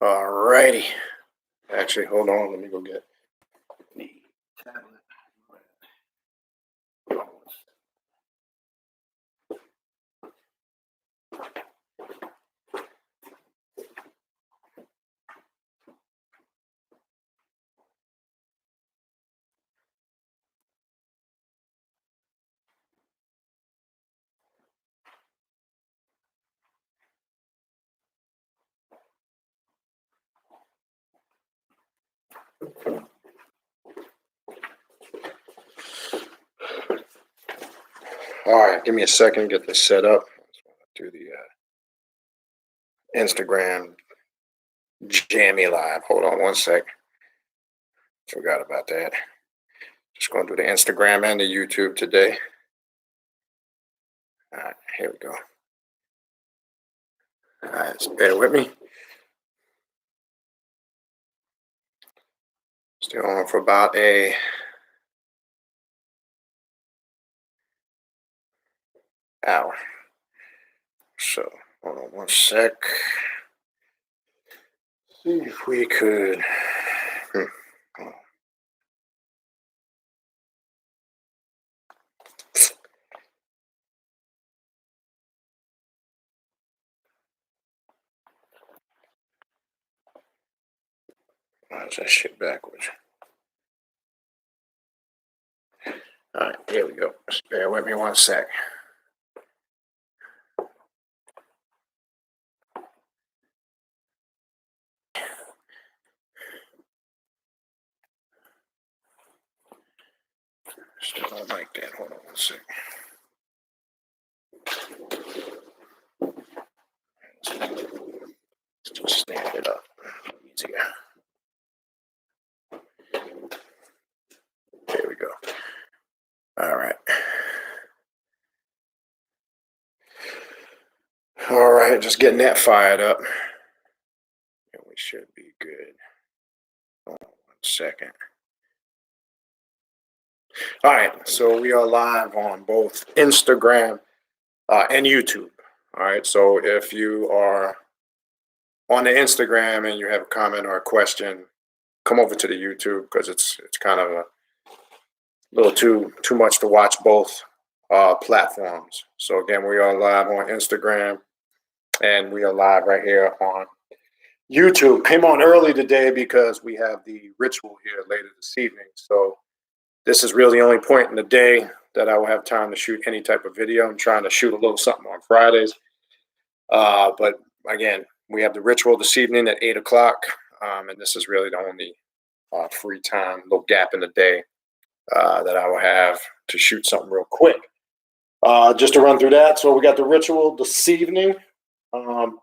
All righty. Actually, hold on. Let me go get the tablet. All right, give me a second, get this set up. Do the Instagram jammy live. Hold on one sec. Forgot about that. Just going to do the Instagram and the YouTube today. All right, here we go. All right, so bear with me. Still on for about a hour. So hold on one sec. See if we could. Why is that shit backwards? All right, here we go. Just bear with me one sec. Still don't like that. Hold on one sec. Just stand it up. Easier. There we go. All right. All right, just getting that fired up. And we should be good. Hold on one second. All right, so we are live on both Instagram and YouTube. All right, so if you are on the Instagram and you have a comment or a question, come over to the YouTube because it's kind of a little too much to watch both platforms. So again, we are live on Instagram and we are live right here on YouTube. Came on early today because we have the ritual here later this evening. So this is really the only point in the day that I will have time to shoot any type of video. I'm trying to shoot a little something on Fridays. But again, we have the ritual this evening at 8 o'clock. And this is really the only free time, little gap in the day that I will have to shoot something real quick. Just to run through that. So we got the ritual this evening. And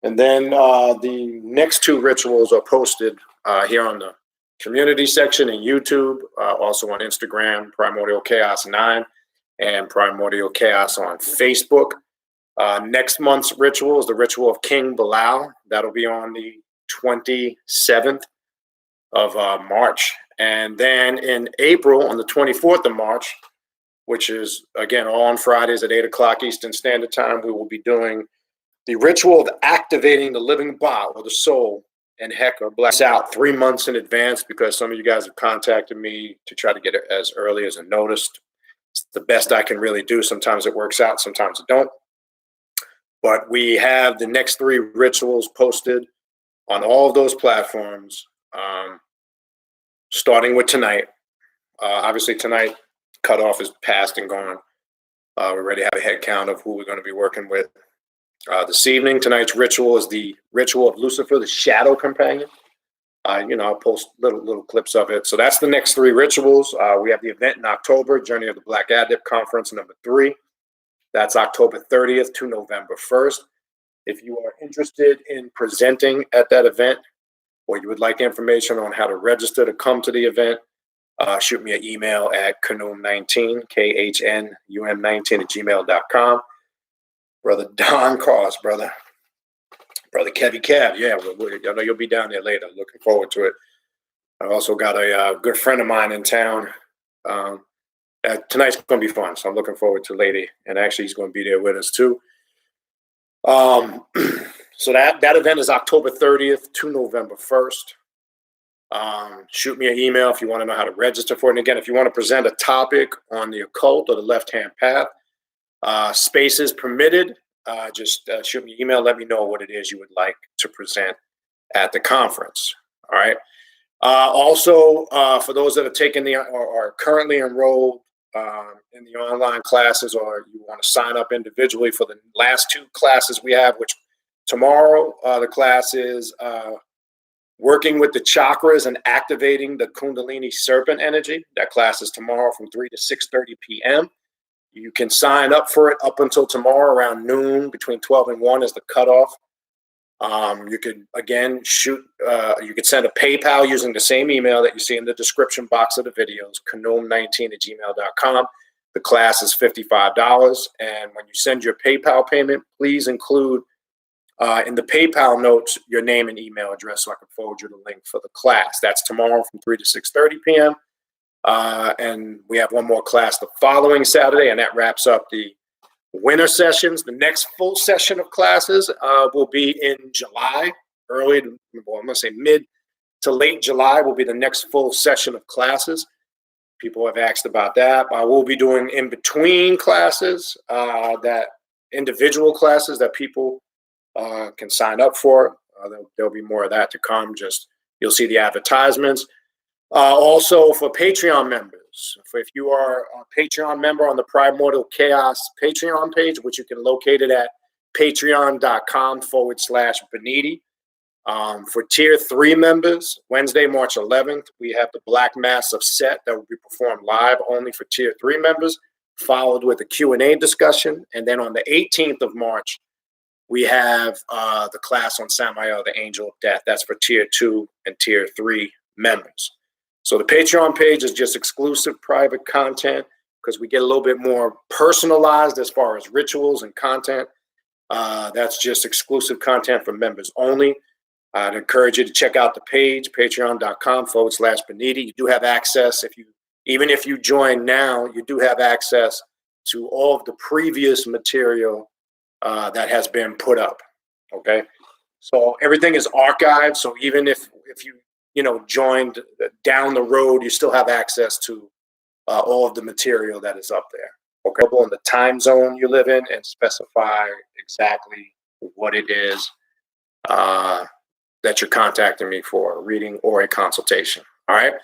then the next two rituals are posted here on the community section in YouTube, also on Instagram, Primordial Chaos 9, and Primordial Chaos on Facebook. Next month's ritual is the ritual of King Bilal. That'll be on the 27th of March. And then in April, on the 24th of March, which is, again, all on Fridays at 8 o'clock Eastern Standard Time, we will be doing the ritual of activating the living Ba, or the soul, and Hecker bless out 3 months in advance because some of you guys have contacted me to try to get it as early as a notice. It's the best I can really do. Sometimes it works out, sometimes it don't. But we have the next 3 rituals posted on all of those platforms, starting with tonight. Obviously, tonight, cutoff is past and gone. We already have a head count of who we're going to be working with. This evening, tonight's ritual is the ritual of Lucifer, the shadow companion. I'll post little clips of it. So that's the next 3 rituals. We have the event in October, Journey of the Black Adept Conference number 3. That's October 30th to November 1st. If you are interested in presenting at that event, or you would like information on how to register to come to the event, shoot me an email at knum19, KHNUM19 at gmail.com. Brother Don Cross, brother Kevy Cab. Yeah, I know you'll be down there later. Looking forward to it. I also got a good friend of mine in town. Tonight's going to be fun, so I'm looking forward to Lady. And actually, he's going to be there with us, too. So that event is October 30th to November 1st. Shoot me an email if you want to know how to register for it. And again, if you want to present a topic on the occult or the left-hand path, spaces permitted. Just shoot me an email. Let me know what it is you would like to present at the conference. All right. Also, for those that are taking or are currently enrolled in the online classes, or you want to sign up individually for the last 2 classes we have, which tomorrow the class is working with the chakras and activating the Kundalini serpent energy. That class is tomorrow from 3 to 6:30 p.m. You can sign up for it up until tomorrow around noon. Between 12 and 1 is the cutoff. You could, again, you could send a PayPal using the same email that you see in the description box of the videos, kanum19@gmail.com. The class is $55. And when you send your PayPal payment, please include in the PayPal notes your name and email address so I can forward you the link for the class. That's tomorrow from 3 to 6:30 p.m. And we have one more class the following Saturday, and that wraps up the winter sessions. The next full session of classes will be in July, I'm going to say mid to late July will be the next full session of classes. People have asked about that. We'll be doing in between classes, that individual classes that people can sign up for. There'll be more of that to come. You'll see the advertisements. Also for Patreon members, if you are a Patreon member on the Primordial Chaos Patreon page, which you can locate it at patreon.com/Beniti. For tier 3 members, Wednesday, March 11th, we have the Black Mass of Set that will be performed live only for tier 3 members, followed with a Q&A discussion. And then on the 18th of March, we have the class on Samael, the Angel of Death. That's for tier 2 and tier 3 members. So the Patreon page is just exclusive private content because we get a little bit more personalized as far as rituals and content. That's just exclusive content for members only. I'd encourage you to check out the page, patreon.com/Beniti. You do have access, even if you join now, you do have access to all of the previous material that has been put up. Okay, so everything is archived. So even if you joined down the road, you still have access to all of the material that is up there. Okay, in the time zone you live in, and specify exactly what it is that you're contacting me for, a reading or a consultation. All right.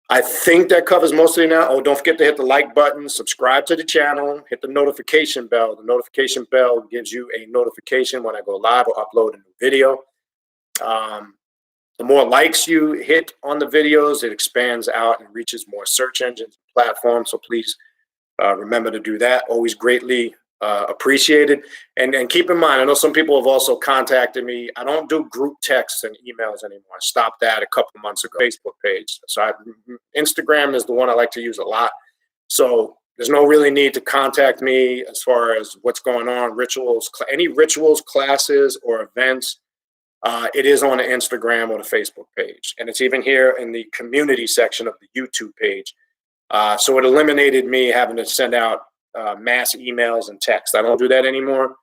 I think that covers most of it now. Oh, don't forget to hit the like button, subscribe to the channel, hit the notification bell. The notification bell gives you a notification when I go live or upload a new video. The more likes you hit on the videos, it expands out and reaches more search engines and platforms. So please remember to do that. Always greatly appreciated. And keep in mind, I know some people have also contacted me. I don't do group texts and emails anymore. I stopped that a couple of months ago. Facebook page. So Instagram is the one I like to use a lot. So there's no really need to contact me as far as what's going on, rituals, any rituals, classes, or events. It is on the Instagram or the Facebook page. And it's even here in the community section of the YouTube page. So it eliminated me having to send out mass emails and texts. I don't do that anymore.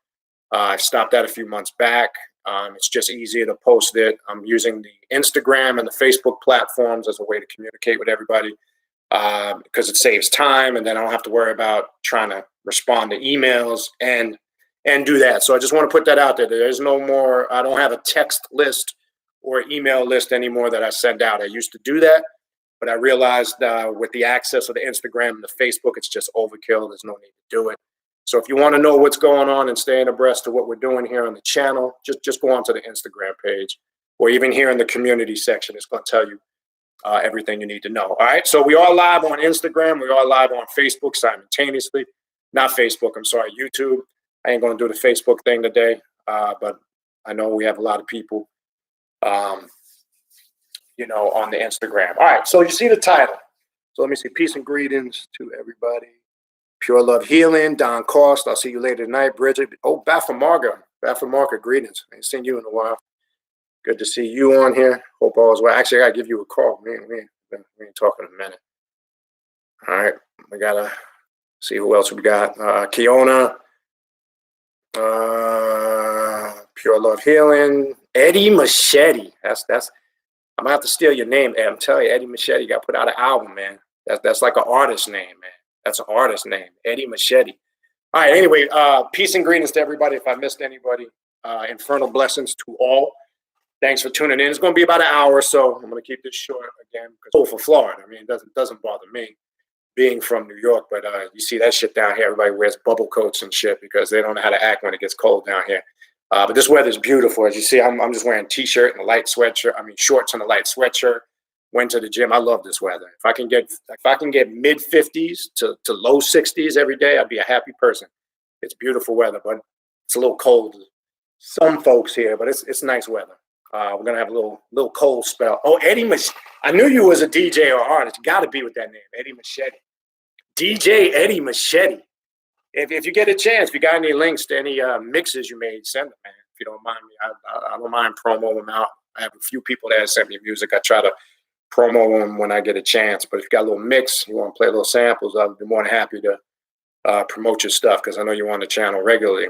I stopped that a few months back. It's just easier to post it. I'm using the Instagram and the Facebook platforms as a way to communicate with everybody because it saves time, and then I don't have to worry about trying to respond to emails and do that. So I just want to put that out there. There's no more, I don't have a text list or email list anymore that I send out. I used to do that, but I realized with the access of the Instagram and the Facebook, it's just overkill. There's no need to do it. So if you want to know what's going on and staying abreast of what we're doing here on the channel, just go onto the Instagram page, or even here in the community section. It's going to tell you everything you need to know. All right. So we are live on Instagram. We are live on Facebook simultaneously. Not Facebook, I'm sorry, YouTube. I ain't going to do the Facebook thing today, but I know we have a lot of people, on the Instagram. All right, so you see the title. So let me see. Peace and greetings to everybody. Pure Love Healing, Don Cost. I'll see you later tonight. Bridget. Oh, Baffamarga, greetings. I ain't seen you in a while. Good to see you on here. Hope all is well. Actually, I got to give you a call. We ain't talking in a minute. All right, we got to see who else we got. Kiona. Pure Love Healing. Eddie Machete. That's I'm gonna have to steal your name, Ed. I'm telling you, Eddie Machete got put out an album, man. That's like an artist name, man. That's an artist name, Eddie Machete. All right, anyway, peace and greetings to everybody. If I missed anybody, infernal blessings to all. Thanks for tuning in. It's going to be about an hour, so I'm going to keep this short again. For Florida, I mean, it doesn't bother me being from New York, but you see that shit down here. Everybody wears bubble coats and shit because they don't know how to act when it gets cold down here. But this weather is beautiful. As you see, I'm just wearing a t-shirt and a light sweatshirt. I mean, shorts and a light sweatshirt. Went to the gym. I love this weather. If I can get mid 50s to low 60s every day, I'd be a happy person. It's beautiful weather, but it's a little cold. Some folks here, but it's nice weather. We're gonna have a little cold spell. Oh, Eddie Machete. I knew you was a DJ or artist. You got to be with that name, Eddie Machete. DJ Eddie Machete. If you get a chance, if you got any links to any mixes you made, send them, man. If you don't mind me, I don't mind promoting them out. I have a few people that have sent me music. I try to promo them when I get a chance. But if you got a little mix, you want to play little samples, I'd be more than happy to promote your stuff because I know you're on the channel regularly.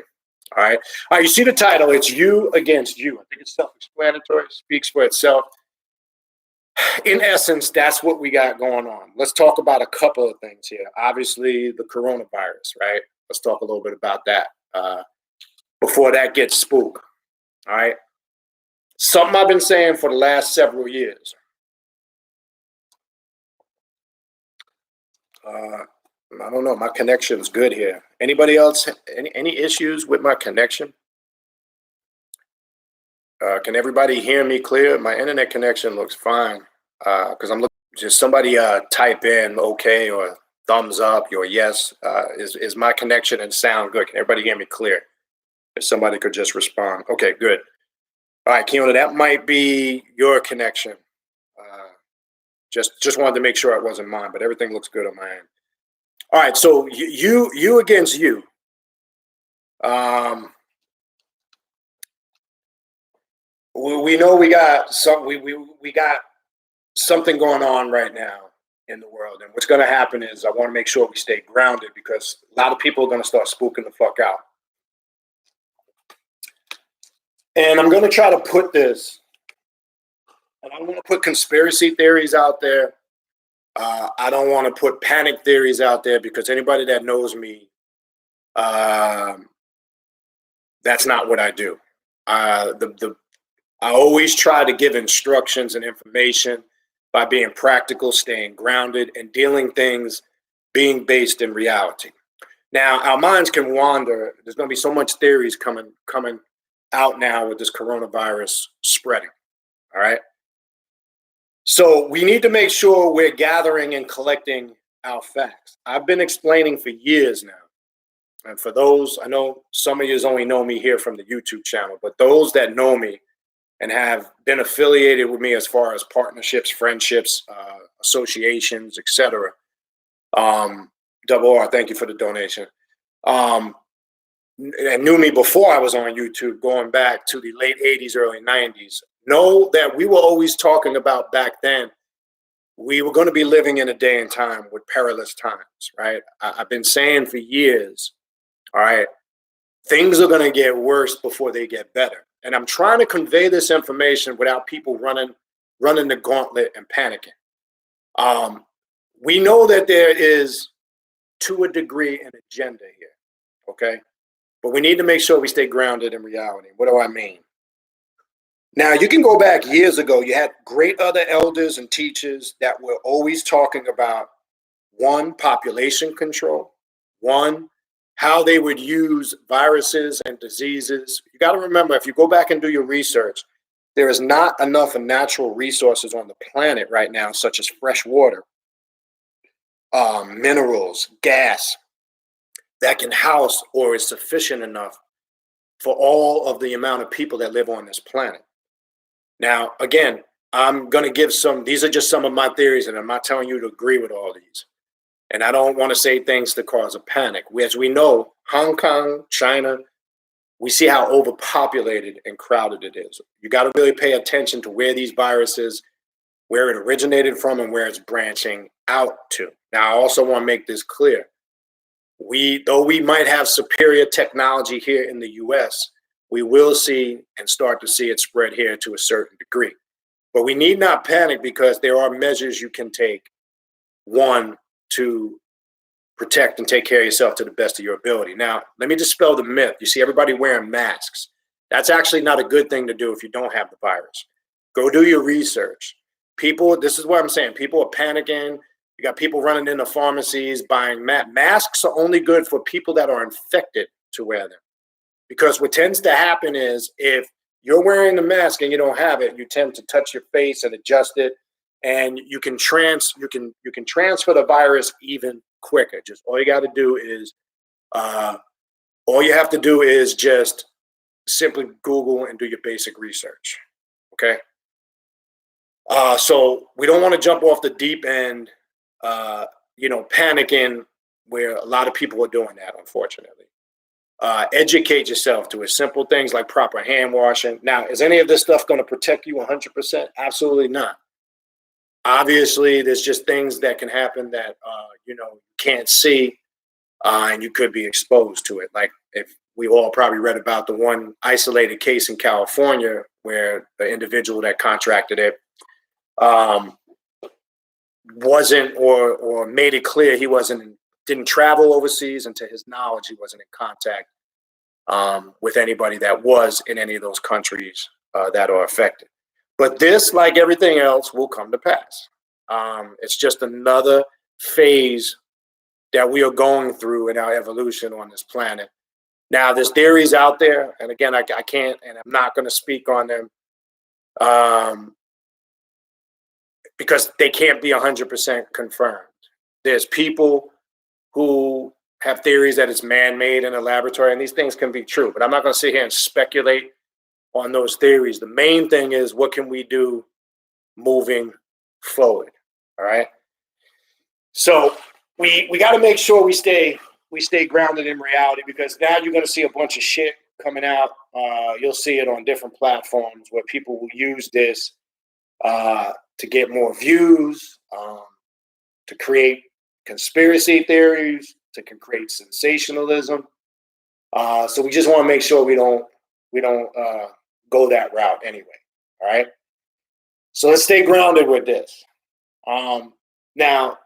All right. You see the title. It's You Against You. I think it's self-explanatory. It speaks for itself. In essence, that's what we got going on. Let's talk about a couple of things here. Obviously, the coronavirus, right? Let's talk a little bit about that before that gets spook. All right. Something I've been saying for the last several years. I don't know. My connection's good here. Anybody else? Any issues with my connection? Can everybody hear me clear? My internet connection looks fine. Because I'm looking. Just somebody type in okay or thumbs up or yes. Is my connection and sound good? Can everybody hear me clear? If somebody could just respond. Okay, good. All right, Keona, that might be your connection. Just wanted to make sure it wasn't mine, but everything looks good on my end. All right, so you against you. We know we got something going on right now in the world, and what's going to happen is I want to make sure we stay grounded because a lot of people are going to start spooking the fuck out. And I'm going to try to put this, and I don't want to put conspiracy theories out there. I don't want to put panic theories out there because anybody that knows me, that's not what I do. I always try to give instructions and information by being practical, staying grounded, and dealing things being based in reality. Now, our minds can wander. There's going to be so much theories coming out now with this coronavirus spreading. All right. So we need to make sure we're gathering and collecting our facts. I've been explaining for years now. And for those, I know some of you only know me here from the YouTube channel, but those that know me and have been affiliated with me as far as partnerships, friendships, associations, etc. Double R, thank you for the donation. And knew me before I was on YouTube, going back to the late 80s, early 90s. Know that we were always talking about back then, we were going to be living in a day and time with perilous times, right? I've been saying for years, all right, things are going to get worse before they get better. And I'm trying to convey this information without people running the gauntlet and panicking. We know that there is, to a degree, an agenda here, okay? But we need to make sure we stay grounded in reality. What do I mean? Now, you can go back years ago. You had great other elders and teachers that were always talking about, one, population control, one, how they would use viruses and diseases. You got to remember, if you go back and do your research, there is not enough natural resources on the planet right now, such as fresh water, minerals, gas, that can house or is sufficient enough for all of the amount of people that live on this planet. Now, again, I'm going to give these are just some of my theories, and I'm not telling you to agree with all these. And I don't want to say things to cause a panic. As we know, Hong Kong, China, we see how overpopulated and crowded it is. You got to really pay attention to where these viruses, where it originated from and where it's branching out to. Now, I also want to make this clear. Though we might have superior technology here in the US, we will see and start to see it spread here to a certain degree. But we need not panic because there are measures you can take, one, to protect and take care of yourself to the best of your ability. Now, let me dispel the myth. You see everybody wearing masks. That's actually not a good thing to do if you don't have the virus. Go do your research. People, this is what I'm saying. People are panicking. You got people running into pharmacies buying masks are only good for people that are infected to wear them. Because what tends to happen is if you're wearing the mask and you don't have it, you tend to touch your face and adjust it, and you can transfer the virus even quicker. Just all you got to do is just simply Google and do your basic research. Okay. So we don't want to jump off the deep end, panicking where a lot of people are doing that, unfortunately. Educate yourself to simple things like proper hand washing. Now, is any of this stuff going to protect you 100%? Absolutely not. Obviously, there's just things that can happen that, you can't see, and you could be exposed to it. Like if we all probably read about the one isolated case in California where the individual that contracted it wasn't or made it clear he didn't travel overseas, and to his knowledge, he wasn't in contact with anybody that was in any of those countries that are affected. But this, like everything else, will come to pass. It's just another phase that we are going through in our evolution on this planet. Now, there's theories out there, and again, I can't, and I'm not going to speak on them because they can't be 100% confirmed. There's people who have theories that it's man-made in a laboratory, and these things can be true, but I'm not going to sit here and speculate on those theories. The main thing is, what can we do moving forward? All right. So we got to make sure we stay grounded in reality, because now you're going to see a bunch of shit coming out. You'll see it on different platforms where people will use this to get more views, to create conspiracy theories, to create sensationalism. So we just want to make sure we don't go that route anyway. All right. So let's stay grounded with this. Now,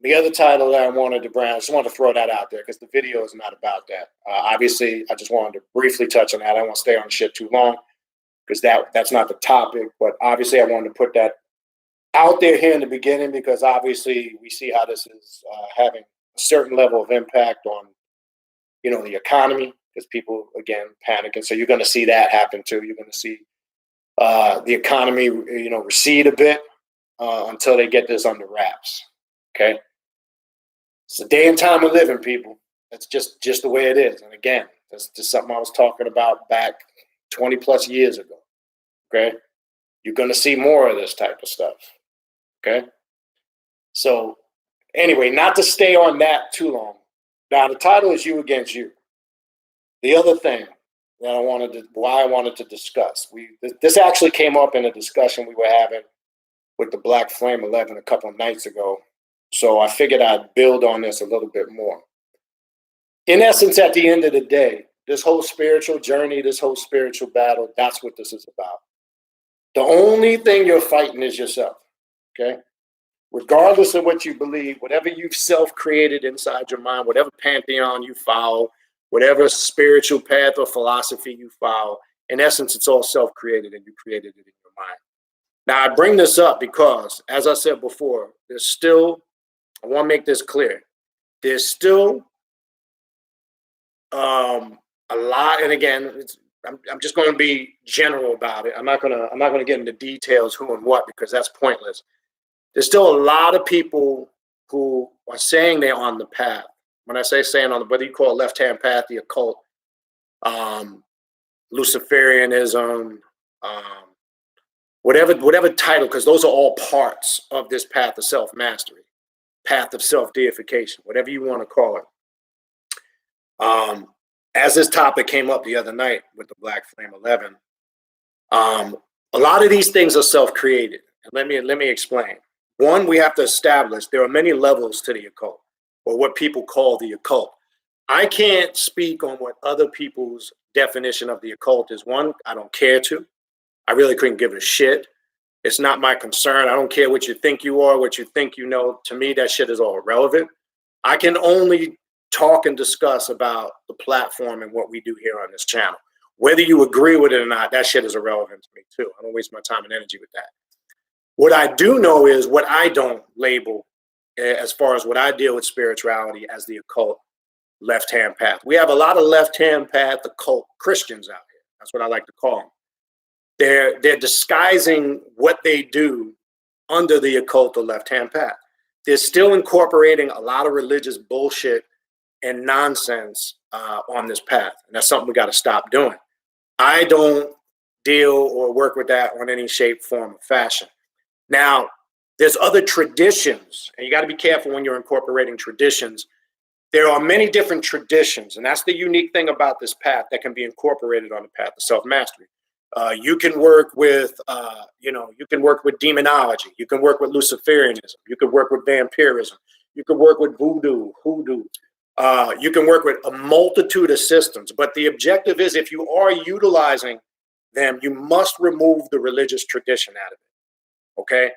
the other title that I wanted to bring, I just wanted to throw that out there because the video is not about that. Obviously, I just wanted to briefly touch on that. I don't want to stay on shit too long because that's not the topic. But obviously, I wanted to put that out there here in the beginning because obviously we see how this is having a certain level of impact on, the economy, because people, again, panicking. So you're going to see that happen too. You're going to see the economy, recede a bit until they get this under wraps. Okay. It's the day and time we're living, people. That's just the way it is. And again, that's just something I was talking about back 20 plus years ago. Okay. You're going to see more of this type of stuff. Okay. So anyway, not to stay on that too long. Now, the title is You Against You. The other thing that I wanted to discuss, this actually came up in a discussion we were having with the Black Flame 11 a couple of nights ago. So I figured I'd build on this a little bit more. In essence, at the end of the day, this whole spiritual journey, this whole spiritual battle, that's what this is about. The only thing you're fighting is yourself, okay? Regardless of what you believe, whatever you've self-created inside your mind, whatever pantheon you follow, whatever spiritual path or philosophy you follow, in essence, it's all self-created and you created it in your mind. Now, I bring this up because, as I said before, I want to make this clear. There's still a lot, and again, I'm just going to be general about it. I'm not going to get into details who and what because that's pointless. There's still a lot of people who are saying they're on the path. When I say saying on the, whether you call it left-hand path, the occult, Luciferianism, whatever title, because those are all parts of this path of self-mastery, path of self-deification, whatever you want to call it. As this topic came up the other night with the Black Flame 11, a lot of these things are self-created. And let me explain. One, we have to establish there are many levels to the occult, or what people call the occult. I can't speak on what other people's definition of the occult is. One, I don't care to. I really couldn't give a shit. It's not my concern. I don't care what you think you are, what you think you know. To me, that shit is all irrelevant. I can only talk and discuss about the platform and what we do here on this channel. Whether you agree with it or not, that shit is irrelevant to me too. I don't waste my time and energy with that. What I do know is what I don't label as far as what I deal with spirituality as the occult left-hand path. We have a lot of left-hand path occult Christians out here. That's what I like to call them. They're disguising what they do under the occult or left-hand path. They're still incorporating a lot of religious bullshit and nonsense on this path. And that's something we got to stop doing. I don't deal or work with that on any shape, form, or fashion. Now, there's other traditions, and you got to be careful when you're incorporating traditions. There are many different traditions, and that's the unique thing about this path that can be incorporated on the path of self-mastery. You can work with, you can work with demonology. You can work with Luciferianism. You can work with vampirism. You can work with voodoo, hoodoo. You can work with a multitude of systems. But the objective is, if you are utilizing them, you must remove the religious tradition out of it. Okay?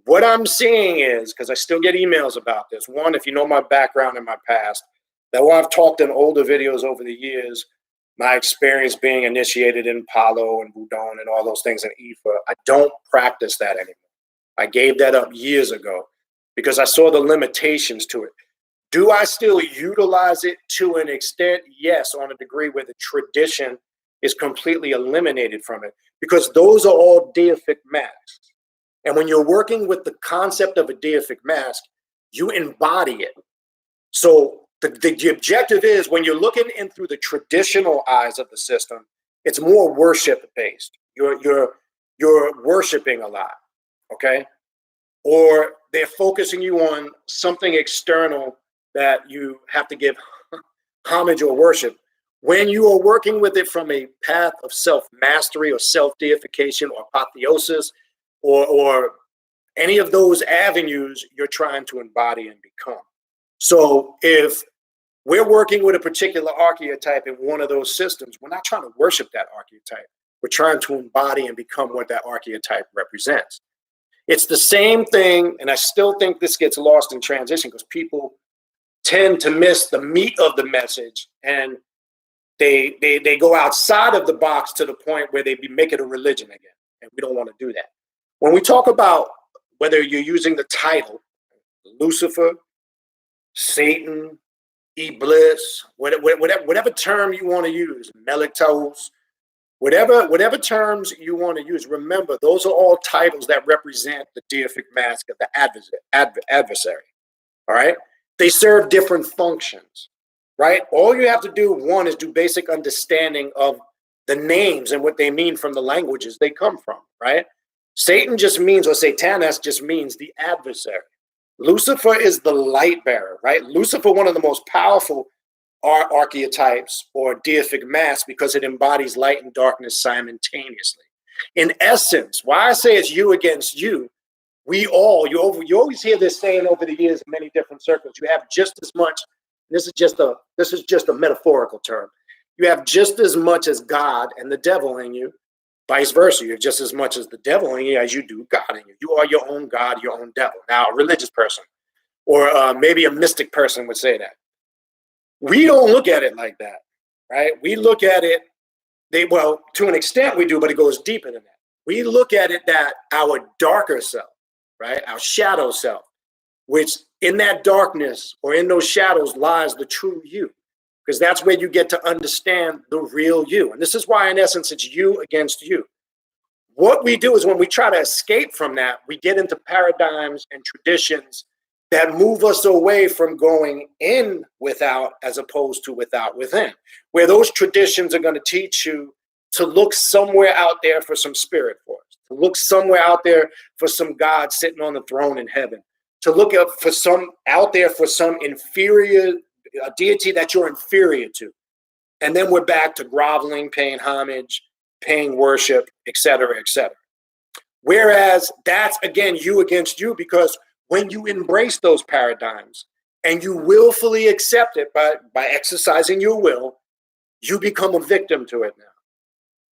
What I'm seeing is, because I still get emails about this. One, if you know my background and my past, that I've talked in older videos over the years, my experience being initiated in Palo and Budon and all those things in Ifa, I don't practice that anymore. I gave that up years ago because I saw the limitations to it. Do I still utilize it to an extent? Yes, on a degree where the tradition is completely eliminated from it, because those are all deific masks. And when you're working with the concept of a deific mask, you embody it. So the objective is, when you're looking in through the traditional eyes of the system, it's more worship based. You're worshiping a lot, okay? Or they're focusing you on something external that you have to give homage or worship. When you are working with it from a path of self-mastery or self-deification or apotheosis or any of those avenues, you're trying to embody and become. So if we're working with a particular archetype in one of those systems, we're not trying to worship that archetype. We're trying to embody and become what that archetype represents. It's the same thing, and I still think this gets lost in transition because people tend to miss the meat of the message, and they go outside of the box to the point where they make it a religion again, and we don't want to do that. When we talk about whether you're using the title, Lucifer, Satan, Iblis, whatever term you want to use, Melektos, whatever terms you want to use, remember, those are all titles that represent the deific mask of the adversary, all right? They serve different functions, right? All you have to do, one, is do basic understanding of the names and what they mean from the languages they come from, right? Satan just means, or Satanas just means the adversary. Lucifer is the light bearer, right? Lucifer, one of the most powerful archetypes or deific masks, because it embodies light and darkness simultaneously. In essence, why I say it's you against you, we all, you always hear this saying over the years in many different circles, you have just as much, this is just a metaphorical term, you have just as much as God and the devil in you. Vice versa, you're just as much as the devil in you as you do God in you. You are your own God, your own devil. Now, a religious person or maybe a mystic person would say that. We don't look at it like that, right? We look at it, well, to an extent we do, but it goes deeper than that. We look at it that our darker self, right, our shadow self, which in that darkness or in those shadows lies the true you. Because that's where you get to understand the real you. And this is why, in essence, it's you against you. What we do is when we try to escape from that, we get into paradigms and traditions that move us away from going in without as opposed to without within, where those traditions are going to teach you to look somewhere out there for some spirit force, to look somewhere out there for some God sitting on the throne in heaven, to look up for some out there for some inferior a deity that you're inferior to. And then we're back to groveling, paying homage, paying worship, etc., etc. Whereas that's, again, you against you, because when you embrace those paradigms and you willfully accept it by exercising your will, you become a victim to it now.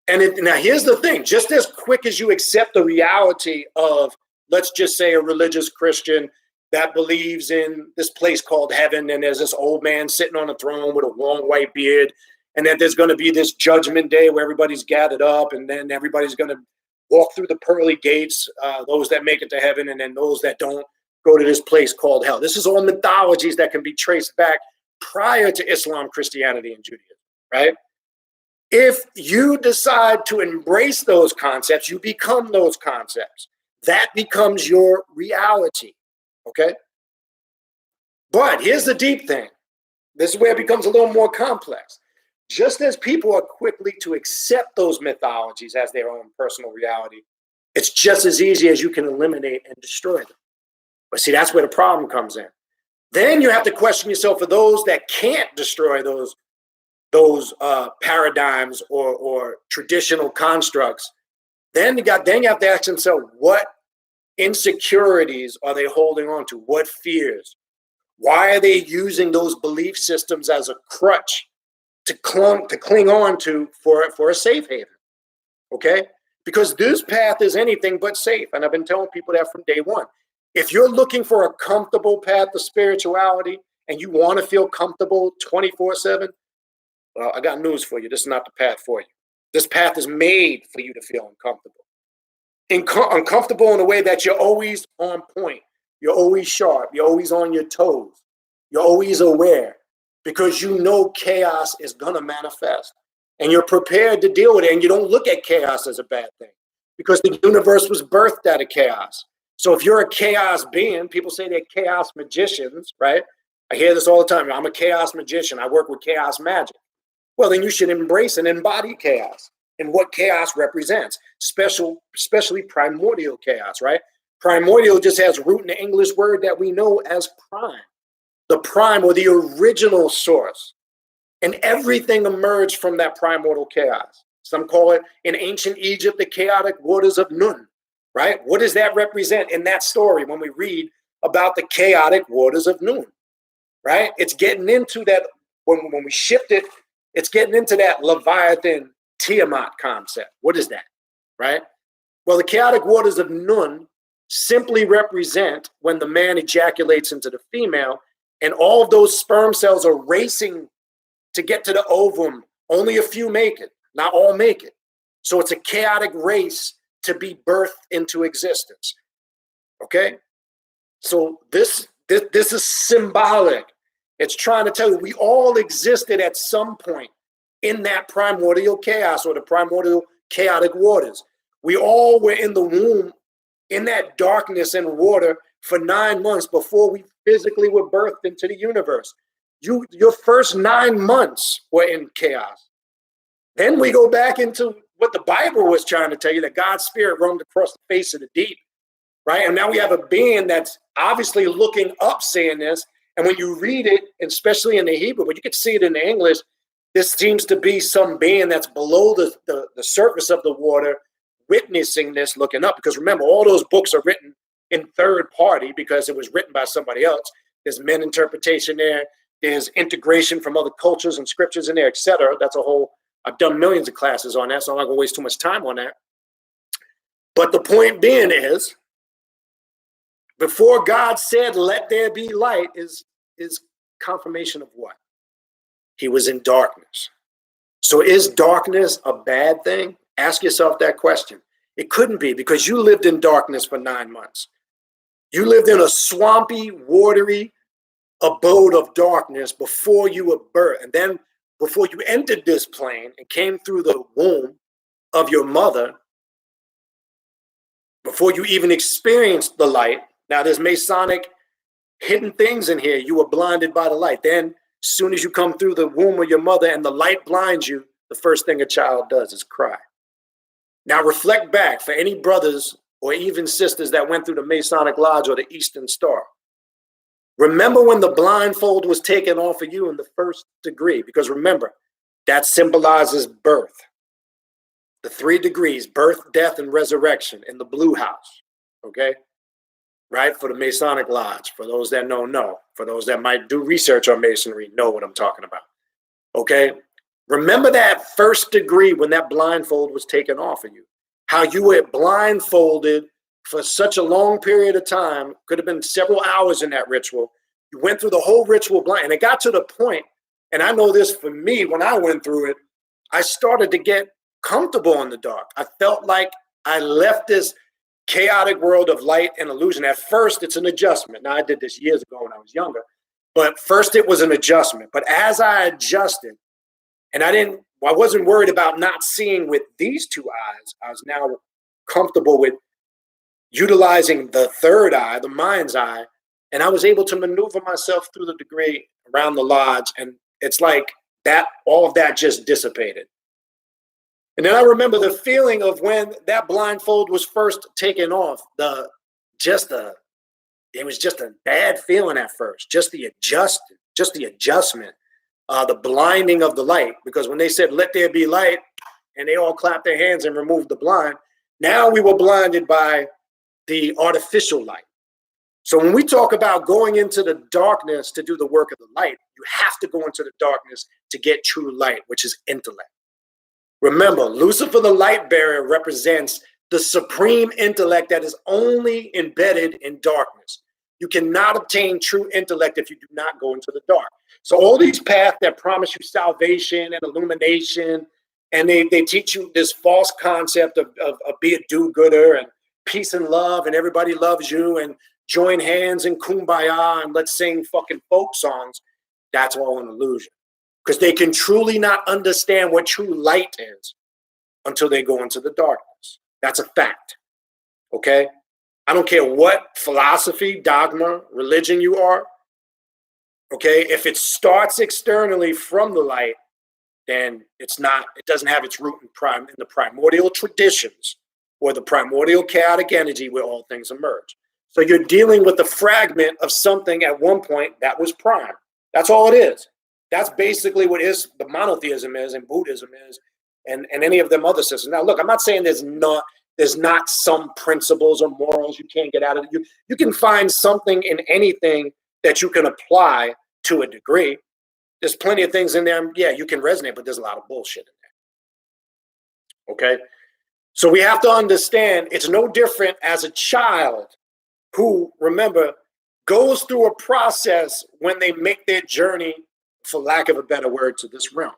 And now here's the thing, just as quick as you accept the reality of, let's just say, a religious Christian that believes in this place called heaven, and there's this old man sitting on a throne with a long white beard, and that there's going to be this judgment day where everybody's gathered up, and then everybody's going to walk through the pearly gates, those that make it to heaven, and then those that don't go to this place called hell. This is all mythologies that can be traced back prior to Islam, Christianity, and Judaism, right? If you decide to embrace those concepts, you become those concepts. That becomes your reality, okay? But here's the deep thing. This is where it becomes a little more complex. Just as people are quickly to accept those mythologies as their own personal reality, it's just as easy as you can eliminate and destroy them. But see, that's where the problem comes in. Then you have to question yourself for those that can't destroy those paradigms or traditional constructs. Then you have to ask yourself, what insecurities are they holding on to? What fears? Why are they using those belief systems as a crutch to cling on to for a safe haven? Okay? Because this path is anything but safe. And I've been telling people that from day one. If you're looking for a comfortable path to spirituality and you want to feel comfortable 24/7, well, I got news for you. This is not the path for you. This path is made for you to feel uncomfortable. Uncomfortable in a way that you're always on point. You're always sharp. You're always on your toes. You're always aware because you know chaos is going to manifest. And you're prepared to deal with it. And you don't look at chaos as a bad thing because the universe was birthed out of chaos. So if you're a chaos being, people say they're chaos magicians, right? I hear this all the time. I'm a chaos magician. I work with chaos magic. Well, then you should embrace and embody chaos and what chaos represents, especially primordial chaos, right? Primordial just has root in the English word that we know as prime, the prime or the original source. And everything emerged from that primordial chaos. Some call it in ancient Egypt, the chaotic waters of Nun, right? What does that represent in that story when we read about the chaotic waters of Nun, right? It's getting into that, when we shift it, it's getting into that Leviathan Tiamat concept. What is that, right? Well, the chaotic waters of Nun simply represent when the man ejaculates into the female and all of those sperm cells are racing to get to the ovum. Only a few make it, not all make it. So it's a chaotic race to be birthed into existence, okay? So this is symbolic. It's trying to tell you we all existed at some point in that primordial chaos or the primordial chaotic waters. We all were in the womb in that darkness and water for 9 months before we physically were birthed into the universe. Your first 9 months were in chaos. Then we go back into what the Bible was trying to tell you, that God's spirit roamed across the face of the deep, right? And now we have a being that's obviously looking up saying this. And when you read it, especially in the Hebrew, but you can see it in the English, this seems to be some being that's below the surface of the water, witnessing this, looking up. Because remember, all those books are written in third party because it was written by somebody else. There's men interpretation there. There's integration from other cultures and scriptures in there, etc. That's a whole, I've done millions of classes on that, so I'm not going to waste too much time on that. But the point being is, before God said, let there be light, is confirmation of what? He was in darkness. So is darkness a bad thing? Ask yourself that question. It couldn't be, because you lived in darkness for 9 months. You lived in a swampy, watery abode of darkness before you were birthed. And then before you entered this plane and came through the womb of your mother, before you even experienced the light. Now there's Masonic hidden things in here. You were blinded by the light. Then as soon as you come through the womb of your mother and the light blinds you, the first thing a child does is cry. Now reflect back for any brothers or even sisters that went through the Masonic Lodge or the Eastern Star. Remember when the blindfold was taken off of you in the first degree, because remember, that symbolizes birth. The 3 degrees, birth, death, and resurrection in the blue house, okay? right? For the Masonic Lodge, for those that know. For those that might do research on Masonry, know what I'm talking about. Okay? Remember that first degree when that blindfold was taken off of you. How you were blindfolded for such a long period of time, could have been several hours in that ritual. You went through the whole ritual blind, and it got to the point, and I know this for me, when I went through it, I started to get comfortable in the dark. I felt like I left this chaotic world of light and illusion. At first, it's an adjustment. Now, I did this years ago when I was younger, but first it was an adjustment. But as I adjusted, and I wasn't worried about not seeing with these two eyes. I was now comfortable with utilizing the third eye, the mind's eye, and I was able to maneuver myself through the degree around the lodge. And it's like that, all of that just dissipated. And then I remember the feeling of when that blindfold was first taken off, it was just a bad feeling at first, just the adjustment, the blinding of the light. Because when they said, "Let there be light," and they all clapped their hands and removed the blind, now we were blinded by the artificial light. So when we talk about going into the darkness to do the work of the light, you have to go into the darkness to get true light, which is intellect. Remember, Lucifer, the light bearer, represents the supreme intellect that is only embedded in darkness. You cannot obtain true intellect if you do not go into the dark. So all these paths that promise you salvation and illumination, and they teach you this false concept of be a do-gooder and peace and love and everybody loves you and join hands and kumbaya and let's sing fucking folk songs, that's all an illusion. Because they can truly not understand what true light is until they go into the darkness. That's a fact, okay? I don't care what philosophy, dogma, religion you are, okay? If it starts externally from the light, then it doesn't have its root in the primordial traditions or the primordial chaotic energy where all things emerge. So you're dealing with the fragment of something at one point that was prime. That's all it is. That's basically what the monotheism is and Buddhism is and any of them other systems. Now, look, I'm not saying there's not some principles or morals you can't get out of it. You can find something in anything that you can apply to a degree. There's plenty of things in there. Yeah, you can resonate, but there's a lot of bullshit in there. Okay? So we have to understand it's no different as a child who, remember, goes through a process when they make their journey, for lack of a better word, to this realm.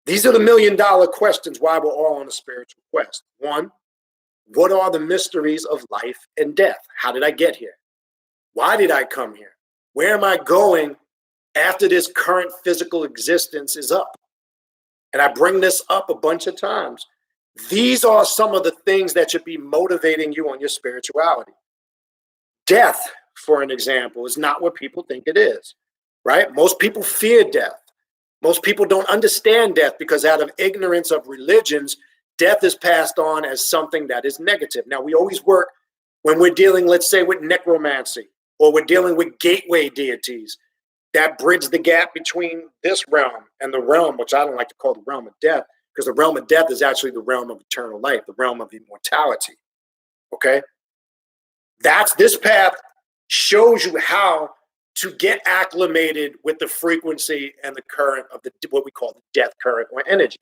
These are the million-dollar questions why we're all on a spiritual quest. One, what are the mysteries of life and death? How did I get here? Why did I come here? Where am I going after this current physical existence is up? And I bring this up a bunch of times. These are some of the things that should be motivating you on your spirituality. Death, for an example, is not what people think it is, right? Most people fear death. Most people don't understand death because out of ignorance of religions, death is passed on as something that is negative. Now, we always work when we're dealing, let's say, with necromancy, or we're dealing with gateway deities that bridge the gap between this realm and the realm, which I don't like to call the realm of death, because the realm of death is actually the realm of eternal life, the realm of immortality, okay? This path shows you how to get acclimated with the frequency and the current of what we call the death current or energy.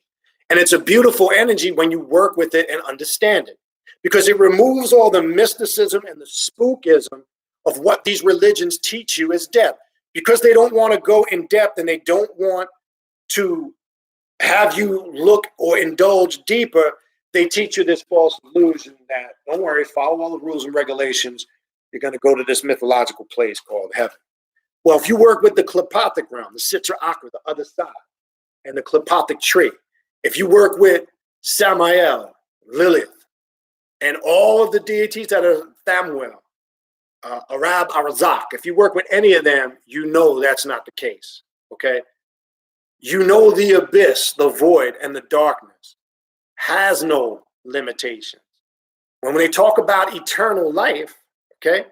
And it's a beautiful energy when you work with it and understand it, because it removes all the mysticism and the spookism of what these religions teach you as death, because they don't want to go in depth and they don't want to have you look or indulge deeper. They teach you this false illusion that, don't worry, follow all the rules and regulations. You're going to go to this mythological place called heaven. Well, if you work with the Klepothic realm, the Sitra Akra, the other side, and the Klepothic tree, if you work with Samael, Lilith, and all of the deities that are Thamuel, Arab, Arazak, if you work with any of them, you know that's not the case, okay? You know the abyss, the void, and the darkness has no limitations. When they talk about eternal life, okay?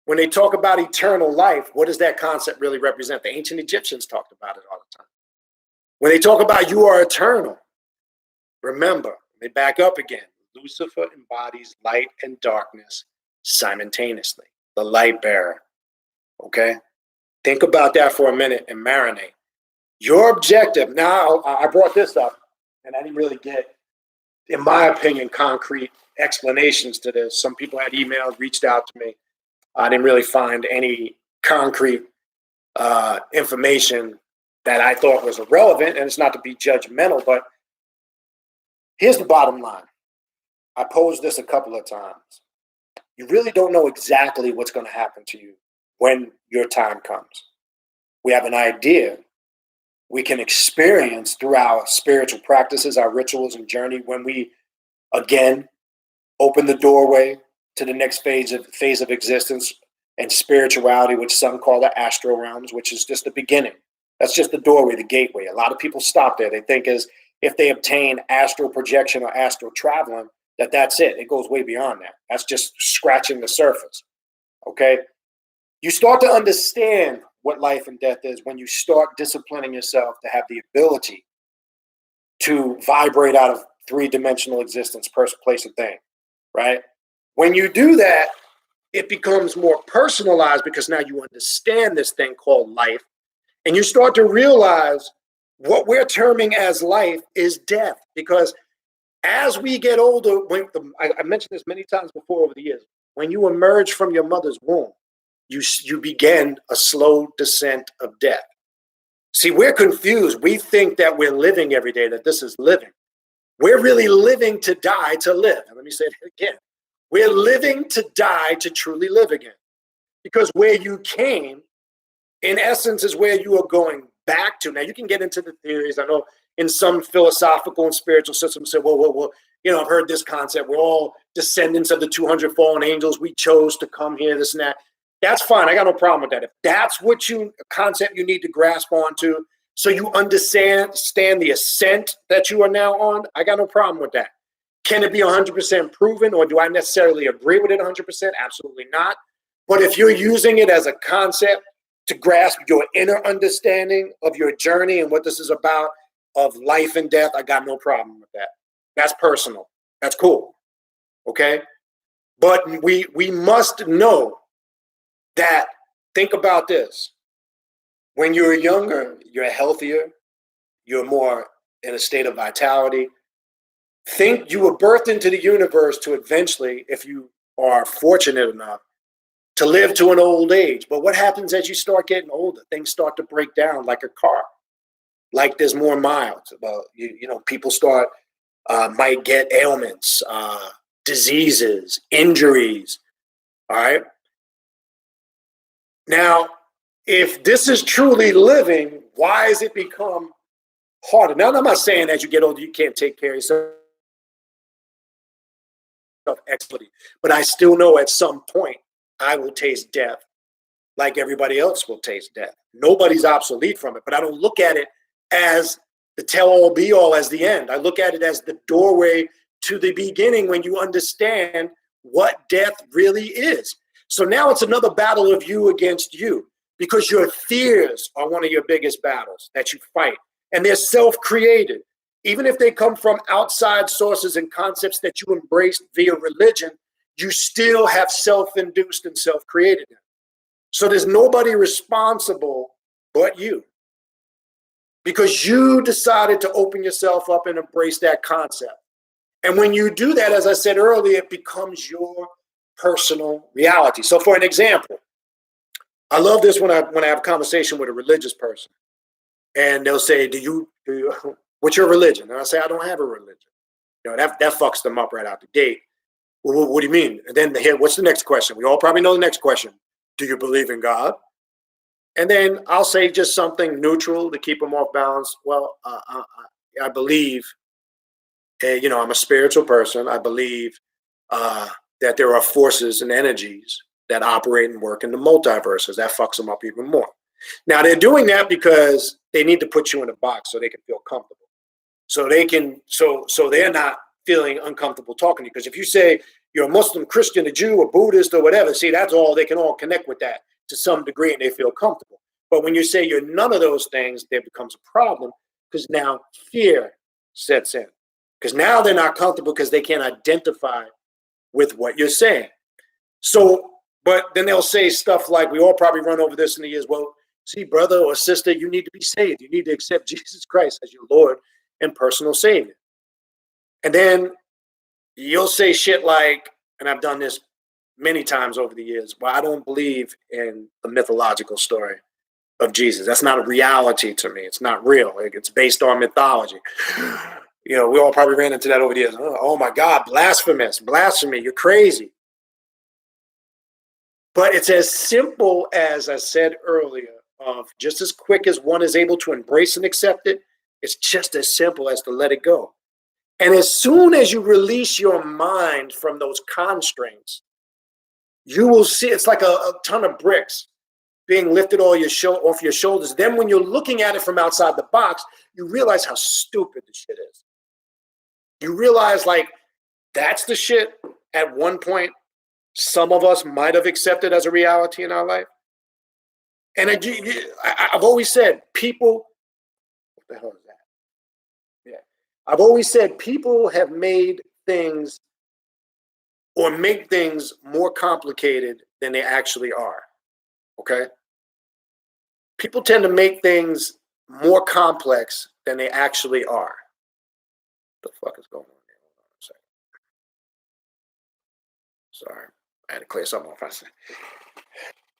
When they talk about eternal life, what does that concept really represent? The ancient Egyptians talked about it all the time. When they talk about you are eternal, remember, they back up again. Lucifer embodies light and darkness simultaneously. The light bearer. Okay? Think about that for a minute and marinate. Your objective, now I brought this up and I didn't really get, in my opinion, concrete explanations to this. Some people had emailed, reached out to me. I didn't really find any concrete information that I thought was relevant, and it's not to be judgmental, but here's the bottom line. I posed this a couple of times. You really don't know exactly what's going to happen to you when your time comes. We have an idea. We can experience through our spiritual practices, our rituals and journey, when we, again, open the doorway to the next phase of existence and spirituality, which some call the astral realms, which is just the beginning. That's just the doorway, the gateway. A lot of people stop there. They think as if they obtain astral projection or astral traveling, that's it. It goes way beyond that. That's just scratching the surface. Okay? You start to understand what life and death is when you start disciplining yourself to have the ability to vibrate out of three-dimensional existence, person, place, and thing, right? When you do that, it becomes more personalized because now you understand this thing called life, and you start to realize what we're terming as life is death. Because as we get older, I mentioned this many times before over the years, when you emerge from your mother's womb, you begin a slow descent of death. See, we're confused. We think that we're living every day, that this is living. We're really living to die to live. And let me say it again. We're living to die to truly live again. Because where you came, in essence, is where you are going back to. Now, you can get into the theories. I know in some philosophical and spiritual systems say, well, I've heard this concept. We're all descendants of the 200 fallen angels. We chose to come here, this and that. That's fine. I got no problem with that. If that's what concept you need to grasp onto so you understand the ascent that you are now on, I got no problem with that. Can it be 100% proven, or do I necessarily agree with it 100%? Absolutely not. But if you're using it as a concept to grasp your inner understanding of your journey and what this is about, of life and death, I got no problem with that. That's personal. That's cool. Okay? But we must know that, think about this. When you're younger, you're healthier, you're more in a state of vitality. Think you were birthed into the universe to eventually, if you are fortunate enough, to live to an old age. But what happens as you start getting older? Things start to break down like a car. Like there's more miles. Well, people might get ailments, diseases, injuries. All right. Now, if this is truly living, why has it become harder? Now, I'm not saying as you get older, you can't take care of yourself excellently, but I still know at some point I will taste death like everybody else will taste death. Nobody's obsolete from it, but I don't look at it as the tell-all be-all as the end. I look at it as the doorway to the beginning when you understand what death really is. So now it's another battle of you against you, because your fears are one of your biggest battles that you fight, and they're self-created. Even if they come from outside sources and concepts that you embraced via religion, you still have self-induced and self-created them. So there's nobody responsible but you, because you decided to open yourself up and embrace that concept. And when you do that, as I said earlier, it becomes your personal reality. So for an example, I love this when I have a conversation with a religious person, and they'll say, do you what's your religion? And I say, I don't have a religion. That fucks them up right out the gate. Well, what do you mean? And then what's the next question? We all probably know the next question. Do you believe in God? And then I'll say just something neutral to keep them off balance. Well, I believe, I'm a spiritual person. I believe that there are forces and energies that operate and work in the multiverses. That fucks them up even more. Now, they're doing that because they need to put you in a box so they can feel comfortable. So they're not feeling uncomfortable talking to you. Because if you say you're a Muslim, Christian, a Jew, a Buddhist, or whatever, see, that's all, they can all connect with that to some degree and they feel comfortable. But when you say you're none of those things, there becomes a problem, because now fear sets in. Because now they're not comfortable because they can't identify with what you're saying. So, but then they'll say stuff like, we all probably run over this in the years. Well, see, brother or sister, you need to be saved. You need to accept Jesus Christ as your Lord and personal Savior. And then you'll say shit like, and I've done this many times over the years, well, I don't believe in the mythological story of Jesus. That's not a reality to me. It's not real. It's based on mythology. You know, we all probably ran into that over the years. Oh my God, blasphemous, blasphemy, you're crazy. But it's as simple as I said earlier, of just as quick as one is able to embrace and accept it, it's just as simple as to let it go. And as soon as you release your mind from those constraints, you will see it's like a ton of bricks being lifted off your shoulders. Then when you're looking at it from outside the box, you realize how stupid the shit is. You realize, like, that's the shit at one point some of us might have accepted as a reality in our life. And I've always said, people, what the hell is that? Yeah. I've always said people have made things or make things more complicated than they actually are. Okay? People tend to make things more complex than they actually are. What the fuck is going on here? Hold on a second. Sorry. I had to clear something off.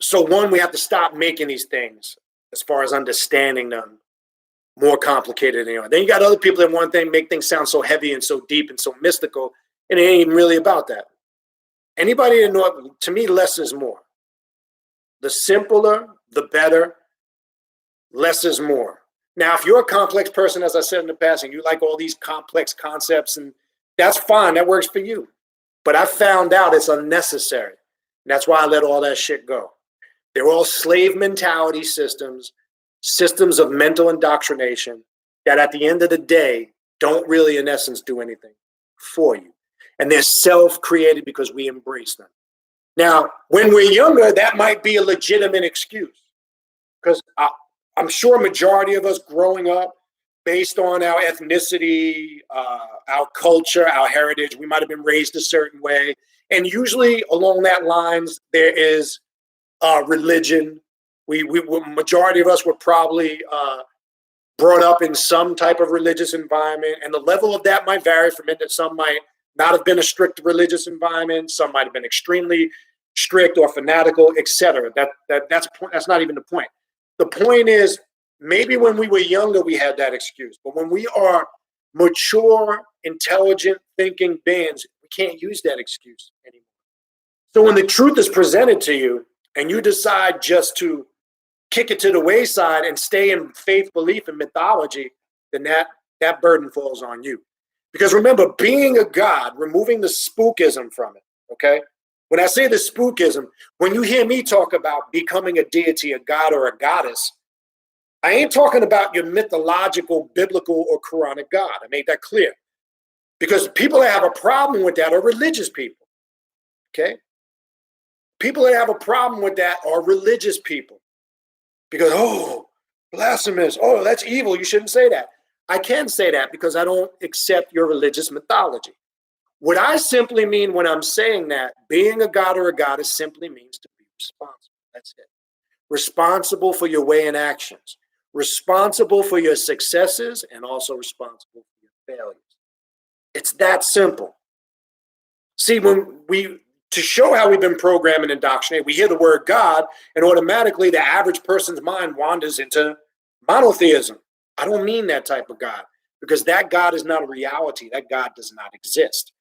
So one, we have to stop making these things, as far as understanding them, more complicated than they are. Then you got other people that want things, make things sound so heavy and so deep and so mystical, and it ain't even really about that. Anybody that know, to me, less is more. The simpler, the better. Less is more. Now, if you're a complex person, as I said in the past, and you like all these complex concepts, and that's fine, that works for you. But I found out it's unnecessary. And that's why I let all that shit go. They're all slave mentality systems, systems of mental indoctrination that at the end of the day don't really, in essence, do anything for you. And they're self-created because we embrace them. Now, when we're younger, that might be a legitimate excuse. Because I'm sure a majority of us growing up, based on our ethnicity, our culture, our heritage, we might have been raised a certain way. And usually along that lines, there is religion. Majority of us were probably brought up in some type of religious environment. And the level of that might vary from it. That some might not have been a strict religious environment. Some might have been extremely strict or fanatical, etc. That's not even the point. The point is, maybe when we were younger, we had that excuse. But when we are mature, intelligent, thinking beings, we can't use that excuse anymore. So when the truth is presented to you and you decide just to kick it to the wayside and stay in faith, belief, and mythology, then that burden falls on you. Because remember, being a god, removing the spookism from it, okay? When I say the spookism, when you hear me talk about becoming a deity, a god, or a goddess, I ain't talking about your mythological, biblical, or Quranic God. I made that clear. Because people that have a problem with that are religious people. Okay? People that have a problem with that are religious people. Because, oh, blasphemous. Oh, that's evil. You shouldn't say that. I can say that because I don't accept your religious mythology. What I simply mean when I'm saying that, being a god or a goddess simply means to be responsible. That's it. Responsible for your way and actions. Responsible for your successes and also responsible for your failures. It's that simple. See, to show how we've been programmed and indoctrinated, we hear the word God and automatically the average person's mind wanders into monotheism. I don't mean that type of God because that God is not a reality. That God does not exist.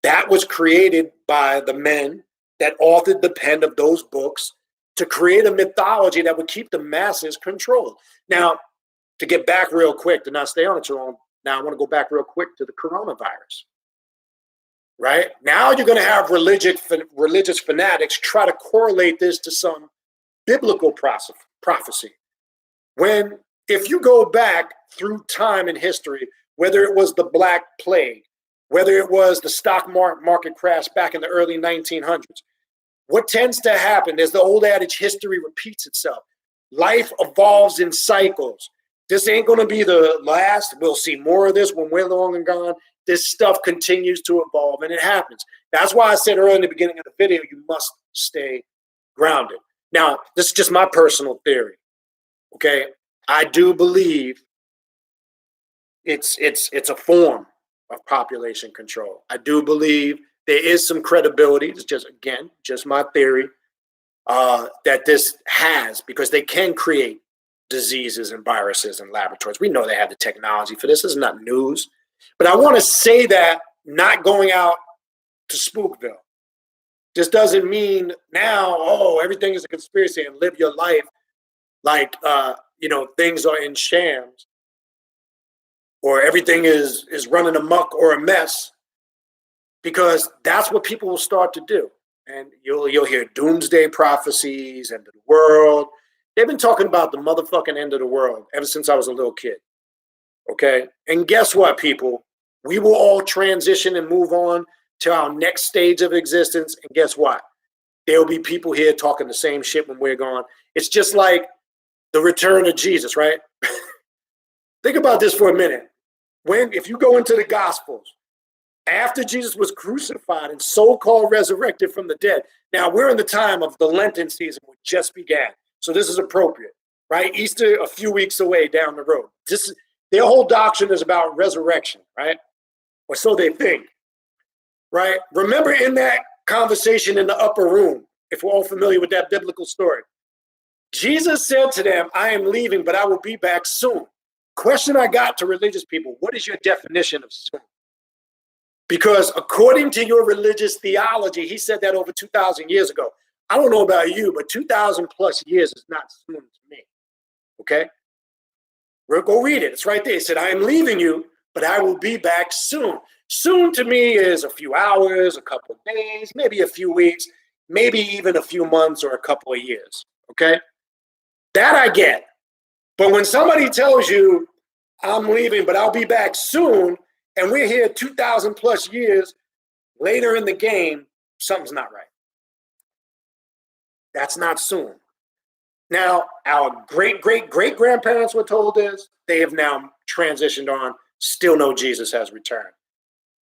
That was created by the men that authored the pen of those books to create a mythology that would keep the masses controlled. Now, to get back real quick, to not stay on it too long, now I want to go back real quick to the coronavirus. Right? Now you're going to have religious fanatics try to correlate this to some biblical prophecy. If you go back through time and history, whether it was the Black Plague, whether it was the stock market crash back in the early 1900s, what tends to happen, there's the old adage, history repeats itself. Life evolves in cycles. This ain't going to be the last. We'll see more of this when we're long and gone. This stuff continues to evolve, and it happens. That's why I said earlier in the beginning of the video, you must stay grounded. Now, this is just my personal theory. Okay, I do believe it's a form of population control. I do believe there is some credibility. It's just my theory that this has, because they can create diseases and viruses in laboratories. We know they have the technology for this. This is not news. But I want to say that not going out to Spookville. This doesn't mean now, oh, everything is a conspiracy and live your life like, things are in shams or everything is running amok or a mess, because that's what people will start to do. And you'll hear doomsday prophecies, end of the world. They've been talking about the motherfucking end of the world ever since I was a little kid. Okay? And guess what, people? We will all transition and move on to our next stage of existence. And guess what? There will be people here talking the same shit when we're gone. It's just like the return of Jesus, right? Think about this for a minute. If you go into the Gospels, after Jesus was crucified and so-called resurrected from the dead. Now, we're in the time of the Lenten season, which just began. So this is appropriate, right? Easter, a few weeks away down the road. Their whole doctrine is about resurrection, right? Or so they think, right? Remember in that conversation in the upper room, if we're all familiar with that biblical story, Jesus said to them, I am leaving, but I will be back soon. Question I got to religious people, what is your definition of soon? Because according to your religious theology, he said that over 2,000 years ago. I don't know about you, but 2,000 plus years is not soon to me. Okay? We'll go read it. It's right there. He said, I am leaving you, but I will be back soon. Soon to me is a few hours, a couple of days, maybe a few weeks, maybe even a few months or a couple of years. Okay? That I get. But when somebody tells you, I'm leaving, but I'll be back soon, and we're here 2,000 plus years later in the game, something's not right. That's not soon. Now, our great-great-great-grandparents were told this. They have now transitioned on, still know Jesus has returned.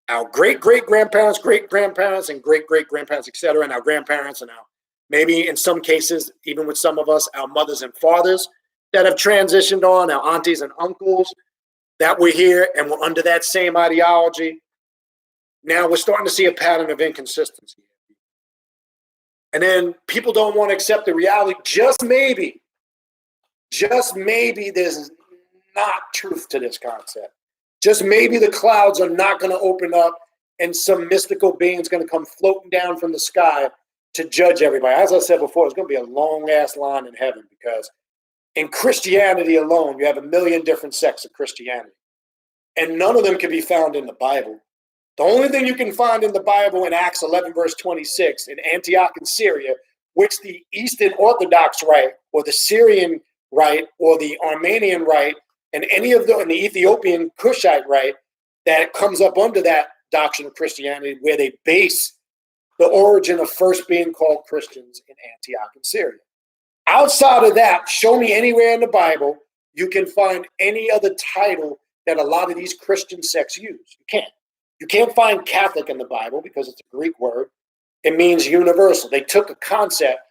Our great-great-grandparents, great-grandparents, and great-great-grandparents, etc., and our grandparents, and our, maybe in some cases, even with some of us, our mothers and fathers that have transitioned on, our aunties and uncles that were here and were under that same ideology. Now we're starting to see a pattern of inconsistency. And then people don't want to accept the reality. Just maybe there's not truth to this concept. Just maybe the clouds are not going to open up and some mystical being is going to come floating down from the sky to judge everybody. As I said before, it's going to be a long-ass line in heaven, because in Christianity alone, you have 1 million different sects of Christianity. And none of them can be found in the Bible. The only thing you can find in the Bible in Acts 11, verse 26, in Antioch in Syria, which the Eastern Orthodox Rite, or the Syrian Rite, or the Armenian Rite, and any of and the Ethiopian Cushite Rite that comes up under that doctrine of Christianity, where they base the origin of first being called Christians in Antioch in Syria. Outside of that, show me anywhere in the Bible you can find any other title that a lot of these Christian sects use. You can't. You can't find Catholic in the Bible because it's a Greek word. It means universal. They took a concept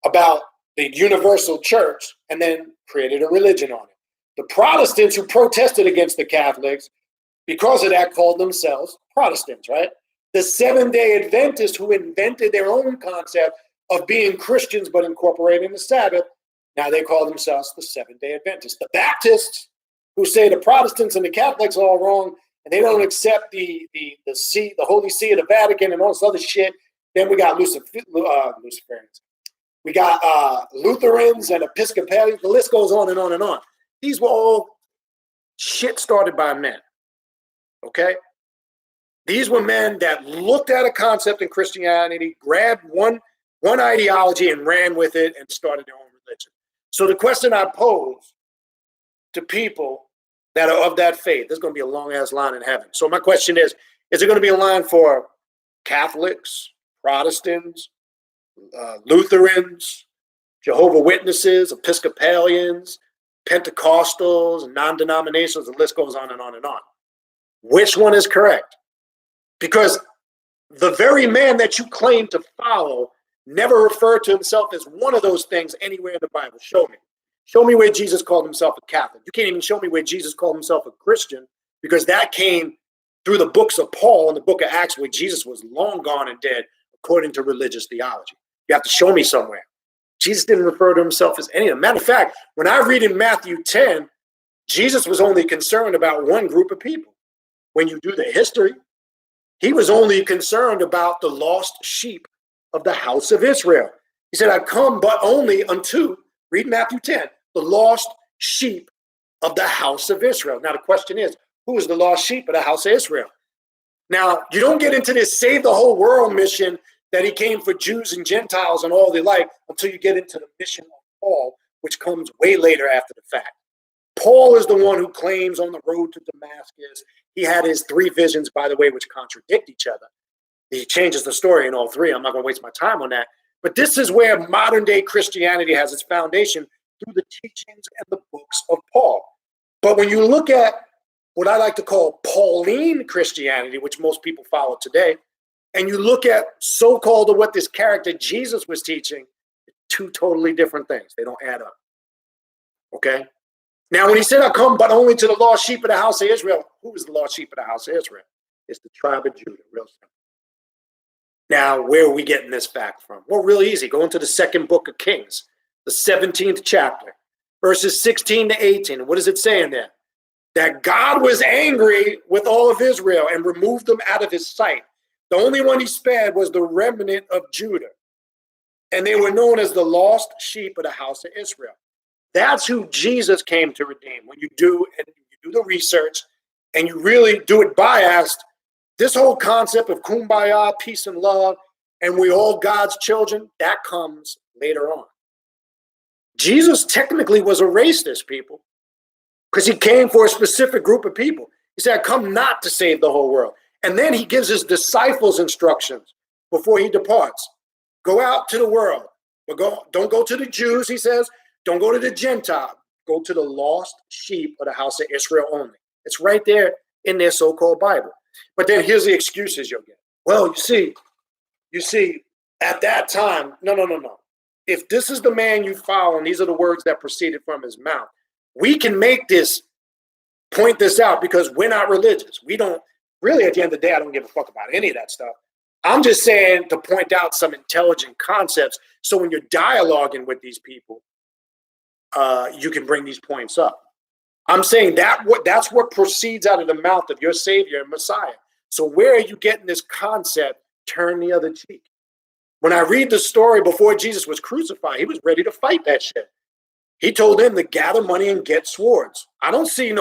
about the universal church and then created a religion on it. The Protestants who protested against the Catholics, because of that, called themselves Protestants, right? The Seventh-day Adventists, who invented their own concept of being Christians but incorporating the Sabbath, now they call themselves the Seventh-day Adventists. The Baptists, who say the Protestants and the Catholics are all wrong, and they don't accept the Holy See of the Vatican and all this other shit. Then we got Luciferians. We got Lutherans and Episcopalians. The list goes on and on and on. These were all shit started by men. Okay? These were men that looked at a concept in Christianity, grabbed one ideology and ran with it and started their own religion. So the question I pose to people that are of that faith, there's going to be a long-ass line in heaven. So my question is there going to be a line for Catholics, Protestants, Lutherans, Jehovah's Witnesses, Episcopalians, Pentecostals, non-denominationals? The list goes on and on and on. Which one is correct? Because the very man that you claim to follow never referred to himself as one of those things anywhere in the Bible. Show me. Show me where Jesus called himself a Catholic. You can't even show me where Jesus called himself a Christian, because that came through the books of Paul and the book of Acts, where Jesus was long gone and dead according to religious theology. You have to show me somewhere. Jesus didn't refer to himself as any of them. Matter of fact, when I read in Matthew 10, Jesus was only concerned about one group of people. When you do the history, he was only concerned about the lost sheep of the house of Israel. He said, I come but only unto, read Matthew 10, the lost sheep of the house of Israel. Now the question is, who is the lost sheep of the house of Israel? Now, you don't get into this save the whole world mission that he came for Jews and Gentiles and all they like until you get into the mission of Paul, which comes way later after the fact. Paul is the one who claims on the road to Damascus. He had his 3 visions, by the way, which contradict each other. He changes the story in all 3. I'm not going to waste my time on that. But this is where modern day Christianity has its foundation, through the teachings and the books of Paul. But when you look at what I like to call Pauline Christianity, which most people follow today, and you look at so-called what this character Jesus was teaching, 2 totally different things. They don't add up. Okay? Now, when he said, I come but only to the lost sheep of the house of Israel, who is the lost sheep of the house of Israel? It's the tribe of Judah, real simple. Now, where are we getting this fact from? Well, real easy. Go into the 2nd book of Kings, the 17th chapter, verses 16 to 18. What is it saying there? That God was angry with all of Israel and removed them out of his sight. The only one he spared was the remnant of Judah. And they were known as the lost sheep of the house of Israel. That's who Jesus came to redeem. When you do the research and you really do it biased, this whole concept of kumbaya, peace and love, and we all God's children, that comes later on. Jesus technically was a racist, people, because he came for a specific group of people. He said, I come not to save the whole world. And then he gives his disciples instructions before he departs. Go out to the world. But don't go to the Jews, he says. Don't go to the Gentile. Go to the lost sheep of the house of Israel only. It's right there in their so-called Bible. But then here's the excuses you'll get. Well, you see, at that time, no. If this is the man you follow, and these are the words that proceeded from his mouth, we can point this out because we're not religious. We don't, really, at the end of the day, I don't give a fuck about any of that stuff. I'm just saying to point out some intelligent concepts so when you're dialoguing with these people, you can bring these points up. I'm saying that's what proceeds out of the mouth of your Savior and Messiah. So where are you getting this concept, turn the other cheek? When I read the story before Jesus was crucified, he was ready to fight that shit. He told them to gather money and get swords. I don't see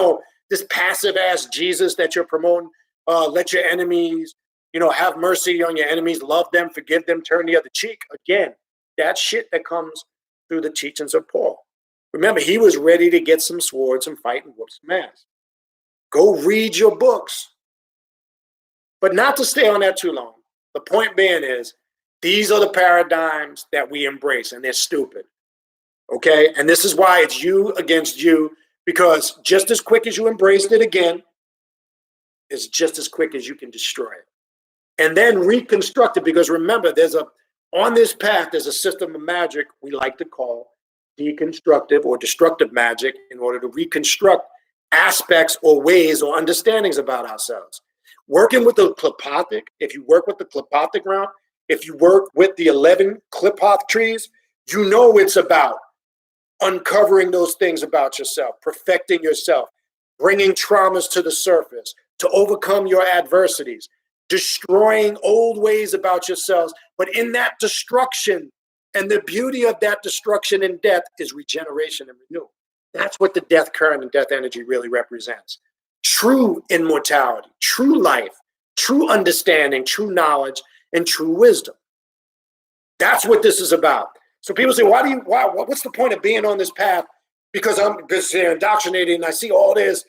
this passive ass Jesus that you're promoting. Let your enemies, have mercy on your enemies, love them, forgive them, turn the other cheek. Again, that shit that comes through the teachings of Paul. Remember, he was ready to get some swords and fight and whoop some ass. Go read your books. But not to stay on that too long. The point being is, these are the paradigms that we embrace, and they're stupid. Okay? And this is why it's you against you, because just as quick as you embraced it again, is just as quick as you can destroy it. And then reconstruct it, because remember, on this path, there's a system of magic we like to call deconstructive or destructive magic in order to reconstruct aspects or ways or understandings about ourselves. Working with the Klipothic, if you work with the Klipothic realm, if you work with the 11 Klipoth trees, it's about uncovering those things about yourself, perfecting yourself, bringing traumas to the surface, to overcome your adversities, destroying old ways about yourselves. But in that destruction, and the beauty of that destruction and death is regeneration and renewal. That's what the death current and death energy really represents. True immortality, true life, true understanding, true knowledge, and true wisdom. That's what this is about. So people say, what's the point of being on this path? Because they're indoctrinated and I see all this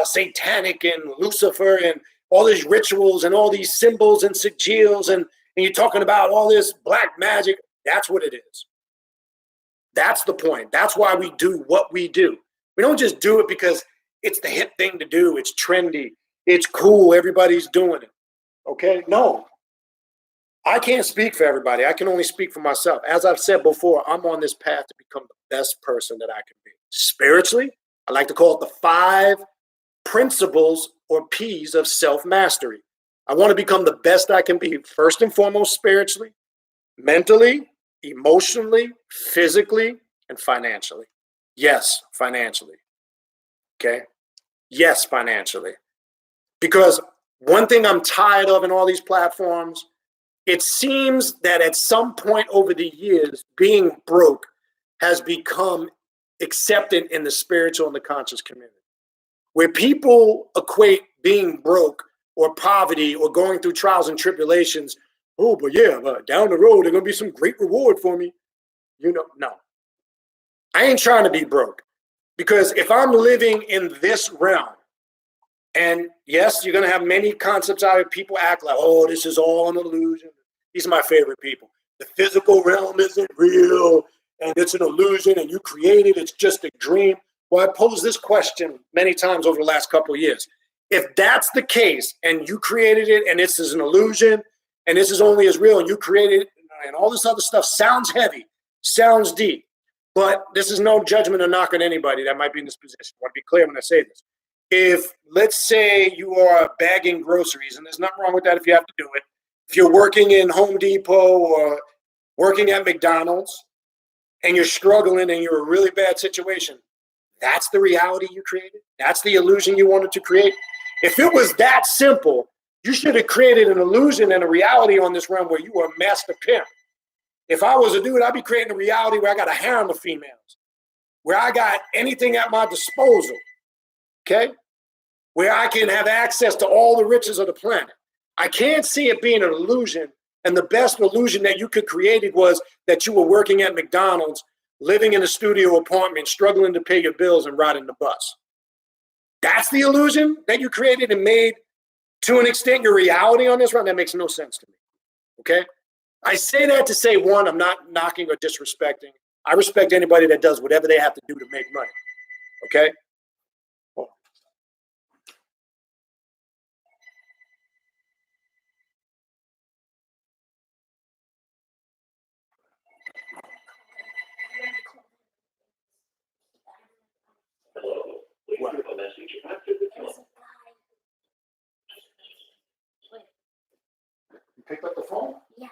satanic and Lucifer and all these rituals and all these symbols and sigils and you're talking about all this black magic. That's what it is. That's the point. That's why we do what we do. We don't just do it because it's the hip thing to do. It's trendy. It's cool. Everybody's doing it. Okay? No. I can't speak for everybody. I can only speak for myself. As I've said before, I'm on this path to become the best person that I can be. Spiritually, I like to call it the 5 principles or P's of self-mastery. I want to become the best I can be, first and foremost, spiritually, mentally, emotionally, physically, and financially. Yes, financially. Okay? Yes, financially. Because one thing I'm tired of in all these platforms, it seems that at some point over the years, being broke has become accepted in the spiritual and the conscious community, where people equate being broke or poverty or going through trials and tribulations. Oh, but yeah, but down the road, there's going to be some great reward for me. No, I ain't trying to be broke, because if I'm living in this realm, and yes, you're going to have many concepts out of people act like, oh, this is all an illusion. These are my favorite people. The physical realm isn't real, and it's an illusion, and you create it. It's just a dream. Well, I posed this question many times over the last couple of years. If that's the case, and you created it, and this is an illusion, and this is only as real, and you created it, and all this other stuff sounds heavy, sounds deep, but this is no judgment or knock on anybody that might be in this position. I want to be clear when I say this. If, let's say, you are bagging groceries, and there's nothing wrong with that if you have to do it. If you're working in Home Depot or working at McDonald's and you're struggling and you're in a really bad situation, that's the reality you created? That's the illusion you wanted to create? If it was that simple, you should have created an illusion and a reality on this realm where you were a master pimp. If I was a dude, I'd be creating a reality where I got a harem of females, where I got anything at my disposal, okay? Where I can have access to all the riches of the planet. I can't see it being an illusion, and the best illusion that you could create it was that you were working at McDonald's, living in a studio apartment, struggling to pay your bills and riding the bus. That's the illusion that you created and made, to an extent, your reality on this run. That makes no sense to me, okay? I say that to say, one, I'm not knocking or disrespecting. I respect anybody that does whatever they have to do to make money, okay? What? You picked up the phone? Yeah.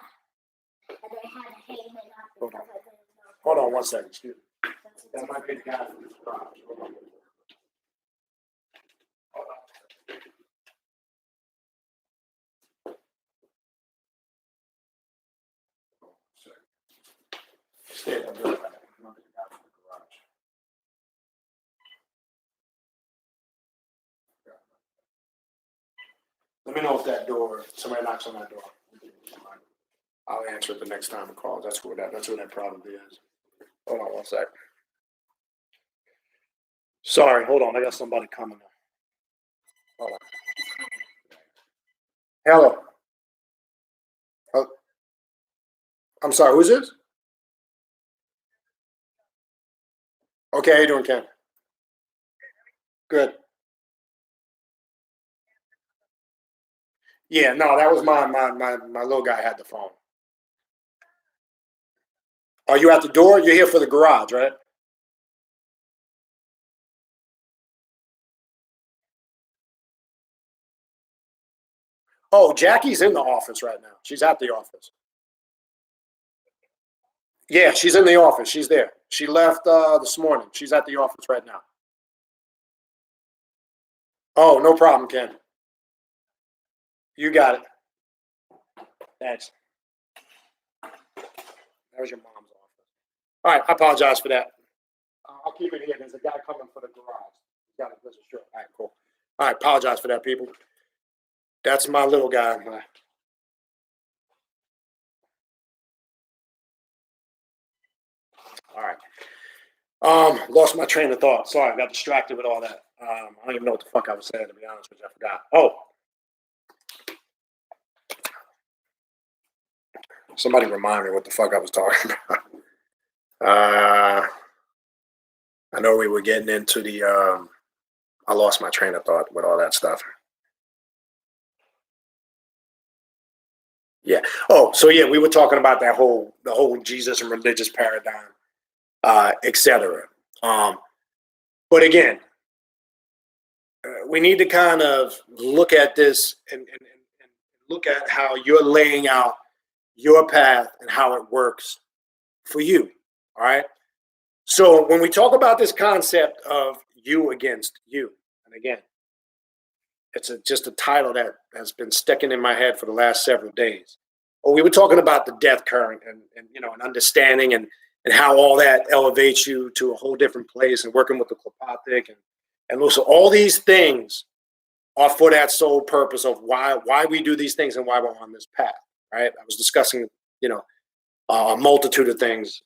And I had to hang it up Hold on. because I didn't know. Hold on 1 second, excuse me. That might be the guy from this garage. Hold on. Hold on. Stay there, I'll be right back. It might be the guy from the garage. Let me know if that door, somebody knocks on that door. I'll answer it the next time it calls. That's what that probably is. Hold on 1 second. Sorry, hold on. I got somebody coming. Hold on. Hello. Oh, I'm sorry, who's this? Okay, how you doing, Ken? Good. Yeah, no, that was my little guy had the phone. Are you at the door? You're here for the garage, right? Oh, Jackie's in the office right now. She's at the office. Yeah, she's in the office. She's there. She left this morning. She's at the office right now. Oh, no problem, Ken. You got it. Thanks. That was your mom's office. All right, I apologize for that. I'll keep it here. There's a guy coming for the garage. He's got a business trip. All right, cool. All right, apologize for that, people. That's my little guy. All right. Lost my train of thought. Sorry, I got distracted with all that. I don't even know what the fuck I was saying, to be honest with you. I forgot. Oh, somebody remind me what the fuck I was talking about. I know we were getting into the. I lost my train of thought with all that stuff. Yeah. Oh, so yeah, we were talking about the whole Jesus and religious paradigm, etc. But again, we need to kind of look at this and look at how you're laying out your path and how it works for you. All right. So when we talk about this concept of you against you, and again, it's just a title that has been sticking in my head for the last several days. Well, we were talking about the death current and and understanding and how all that elevates you to a whole different place and working with the Klopathic and also all these things are for that sole purpose of why we do these things and why we're on this path. Right? I was discussing a multitude of things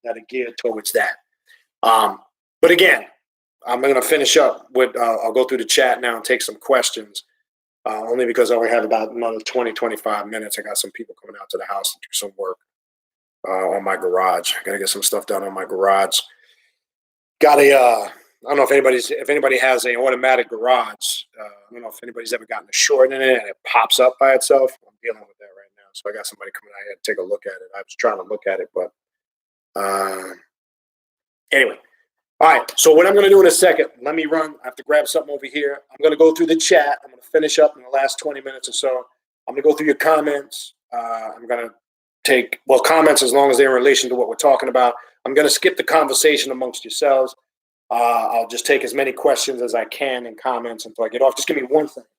that are geared towards that. But again, I'm going to finish up with, I'll go through the chat now and take some questions, only because I only have about another 20, 25 minutes. I got some people coming out to the house to do some work on my garage. I got to get some stuff done on my garage. Got I don't know if anybody has an automatic garage. I don't know if anybody's ever gotten a short in it and it pops up by itself. I'm dealing with that right now. So I got somebody coming out here to take a look at it. I was trying to look at it, but anyway. All right, so what I'm going to do in a second, let me run. I have to grab something over here. I'm going to go through the chat. I'm going to finish up in the last 20 minutes or so. I'm going to go through your comments. I'm going to take, comments as long as they're in relation to what we're talking about. I'm going to skip the conversation amongst yourselves. I'll just take as many questions as I can and comments until I get off. Just give me one second.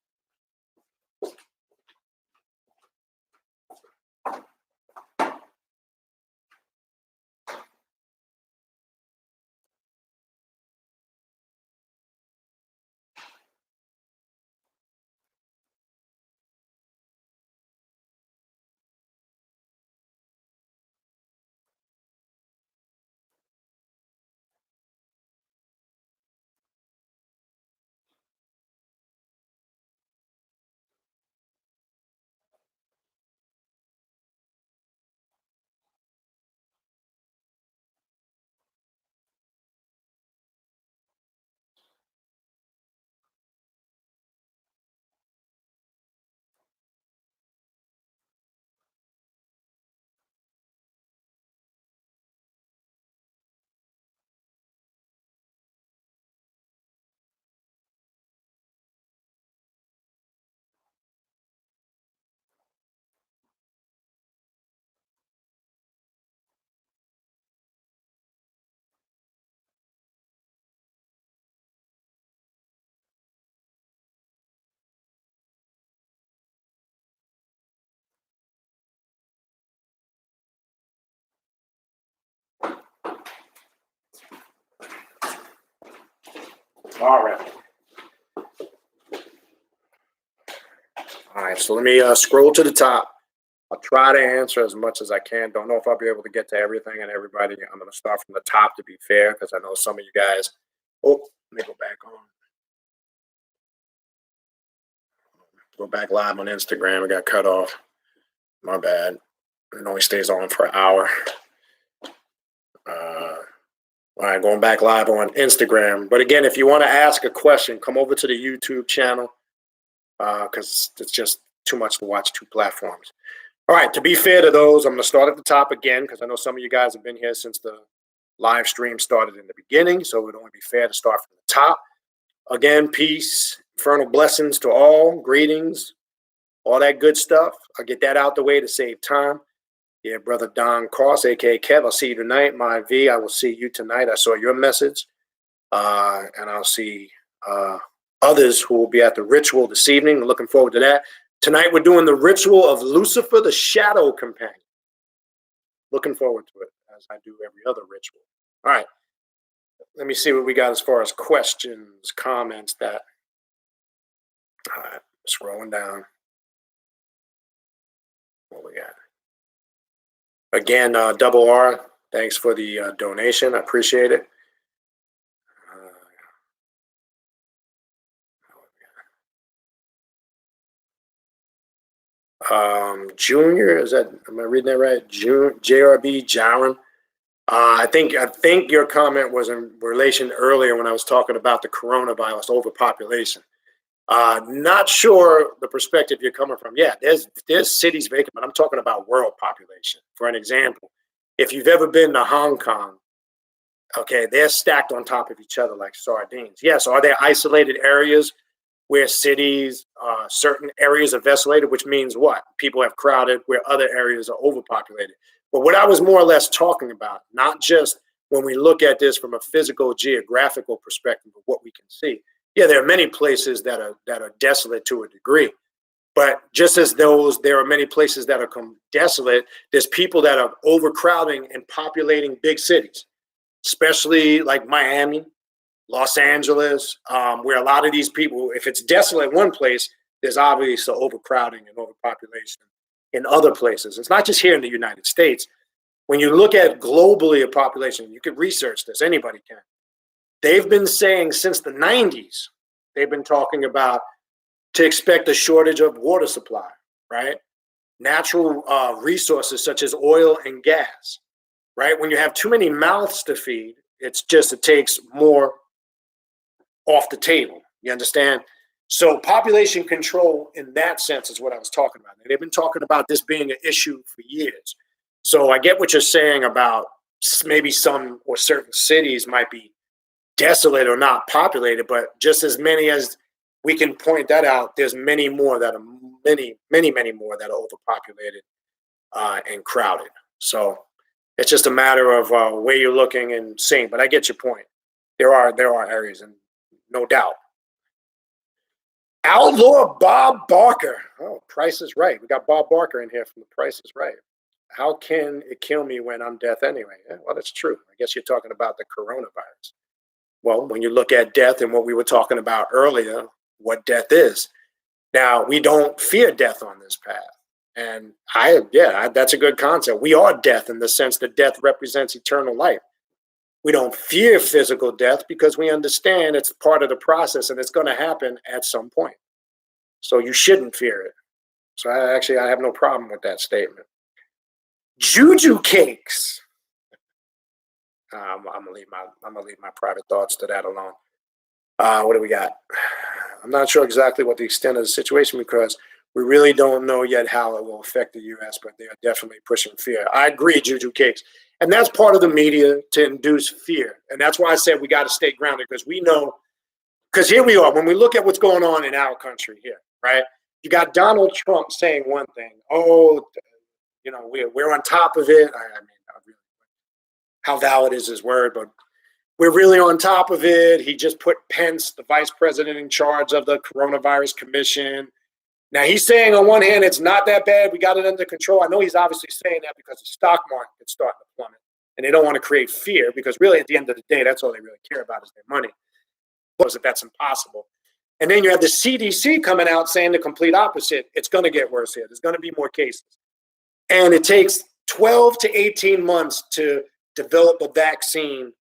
All right. All right, so let me scroll to the top. I'll try to answer as much as I can. Don't know if I'll be able to get to everything and everybody. I'm going to start from the top to be fair, because I know some of you guys. Oh, let me go back on. Go back live on Instagram. It got cut off. My bad. It only stays on for an hour. All right, going back live on Instagram. But again, if you want to ask a question, come over to the YouTube channel, because it's just too much to watch two platforms. All right, to be fair to those, I'm going to start at the top again, because I know some of you guys have been here since the live stream started in the beginning, so it would only be fair to start from the top. Again, peace, infernal blessings to all, greetings, all that good stuff. I'll get that out the way to save time. Yeah, brother Don Cross, a.k.a. Kev, I'll see you tonight. My V, I will see you tonight. I saw your message. And I'll see others who will be at the ritual this evening. Looking forward to that. Tonight we're doing the ritual of Lucifer, the Shadow Companion. Looking forward to it, as I do every other ritual. All right. Let me see what we got as far as questions, comments, that. All right. Scrolling down. What we got? Again, Double R, thanks for the donation. I appreciate it. Junior, am I reading that right? JRB Jaron. I think your comment was in relation earlier when I was talking about the coronavirus overpopulation. Not sure the perspective you're coming from. Yeah, there's cities vacant, but I'm talking about world population. For an example, if you've ever been to Hong Kong, okay, they're stacked on top of each other like sardines. Yes, are there isolated areas where cities, certain areas are desolated, which means what? People have crowded where other areas are overpopulated. But what I was more or less talking about, not just when we look at this from a physical, geographical perspective of what we can see. Yeah, there are many places that are desolate to a degree. But just as there are many places that are desolate, there's people that are overcrowding and populating big cities, especially like Miami, Los Angeles, where a lot of these people, if it's desolate in one place, there's obviously overcrowding and overpopulation in other places. It's not just here in the United States. When you look at globally a population, you could research this, anybody can. They've been saying since the 90s, they've been talking about to expect a shortage of water supply, right? Natural resources such as oil and gas, right? When you have too many mouths to feed, it takes more off the table. You understand? So population control in that sense is what I was talking about. And they've been talking about this being an issue for years. So I get what you're saying about maybe some or certain cities might be desolate or not populated, but just as many as we can point that out, there's many more that are many more that are overpopulated and crowded. So it's just a matter of where you're looking and seeing. But I get your point. There are areas, and no doubt. Outlaw Bob Barker. Oh, Price is Right. We got Bob Barker in here from The Price is Right. How can it kill me when I'm death anyway? Yeah, well, that's true. I guess you're talking about the coronavirus. Well, when you look at death and what we were talking about earlier, what death is. Now, we don't fear death on this path. And that's a good concept. We are death in the sense that death represents eternal life. We don't fear physical death because we understand it's part of the process and it's going to happen at some point. So you shouldn't fear it. So I have no problem with that statement. Juju cakes. I'm gonna leave my private thoughts to that alone. What do we got? I'm not sure exactly what the extent of the situation because we really don't know yet how it will affect the U.S., but they are definitely pushing fear. I agree, Juju Cakes. And that's part of the media to induce fear. And that's why I said we got to stay grounded because we know, because here we are, when we look at what's going on in our country here, right? You got Donald Trump saying one thing, we're on top of it. I mean, how valid is his word, but we're really on top of it. He just put Pence, the vice president, in charge of the coronavirus commission. Now, he's saying on one hand, it's not that bad. We got it under control. I know he's obviously saying that because the stock market is starting to plummet. And they don't want to create fear because really at the end of the day, that's all they really care about is their money. Because that's impossible. And then you have the CDC coming out saying the complete opposite. It's going to get worse here. There's going to be more cases. And it takes 12 to 18 months to develop a vaccine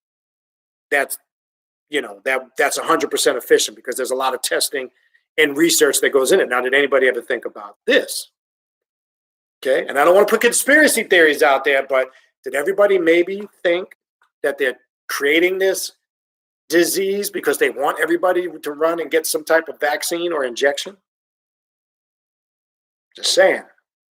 that's 100% efficient because there's a lot of testing and research that goes in it. Now, did anybody ever think about this? Okay, and I don't want to put conspiracy theories out there, but did everybody maybe think that they're creating this disease because they want everybody to run and get some type of vaccine or injection? Just saying.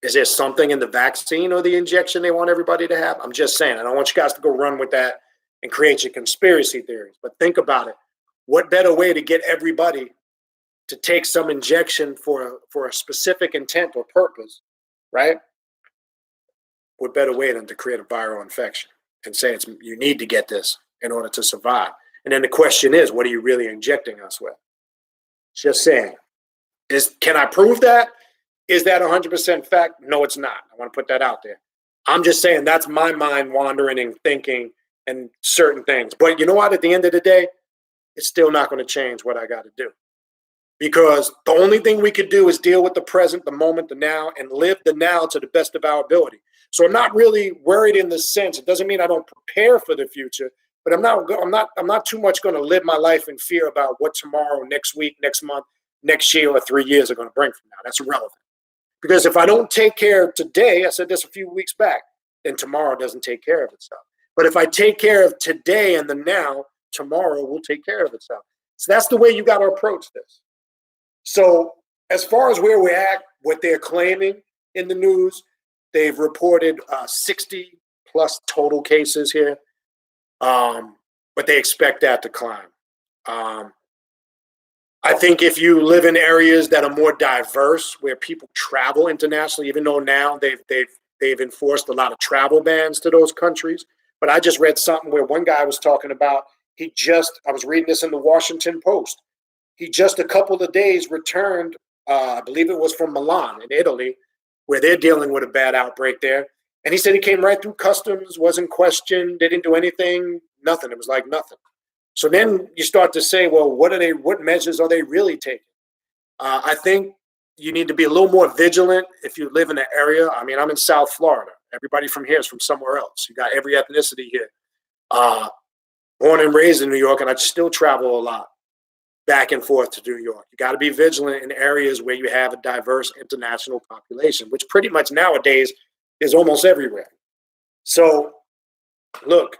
Is there something in the vaccine or the injection they want everybody to have? I'm just saying. I don't want you guys to go run with that and create your conspiracy theories. But think about it. What better way to get everybody to take some injection for a specific intent or purpose, right? What better way than to create a viral infection and say you need to get this in order to survive? And then the question is, what are you really injecting us with? Just saying. Can I prove that? Is that 100% fact? No, it's not. I want to put that out there. I'm just saying that's my mind wandering and thinking and certain things. But you know what? At the end of the day, it's still not going to change what I got to do. Because the only thing we could do is deal with the present, the moment, the now, and live the now to the best of our ability. So I'm not really worried in the sense. It doesn't mean I don't prepare for the future, but I'm not too much going to live my life in fear about what tomorrow, next week, next month, next year, or 3 years are going to bring from now. That's irrelevant. Because if I don't take care of today, I said this a few weeks back, then tomorrow doesn't take care of itself. But if I take care of today and the now, tomorrow will take care of itself. So that's the way you got to approach this. So as far as where we're at, what they're claiming in the news, they've reported 60 plus total cases here, but they expect that to climb. I think if you live in areas that are more diverse, where people travel internationally, even though now they've enforced a lot of travel bans to those countries. But I just read something where one guy was talking about, I was reading this in the Washington Post. He just a couple of days returned, I believe it was from Milan in Italy, where they're dealing with a bad outbreak there. And he said he came right through customs, wasn't questioned, they didn't do anything, nothing. It was like nothing. So then you start to say, well, what measures are they really taking? I think you need to be a little more vigilant if you live in an area. I mean, I'm in South Florida. Everybody from here is from somewhere else. You got every ethnicity here. Born and raised in New York, and I still travel a lot back and forth to New York. You got to be vigilant in areas where you have a diverse international population, which pretty much nowadays is almost everywhere. So, look,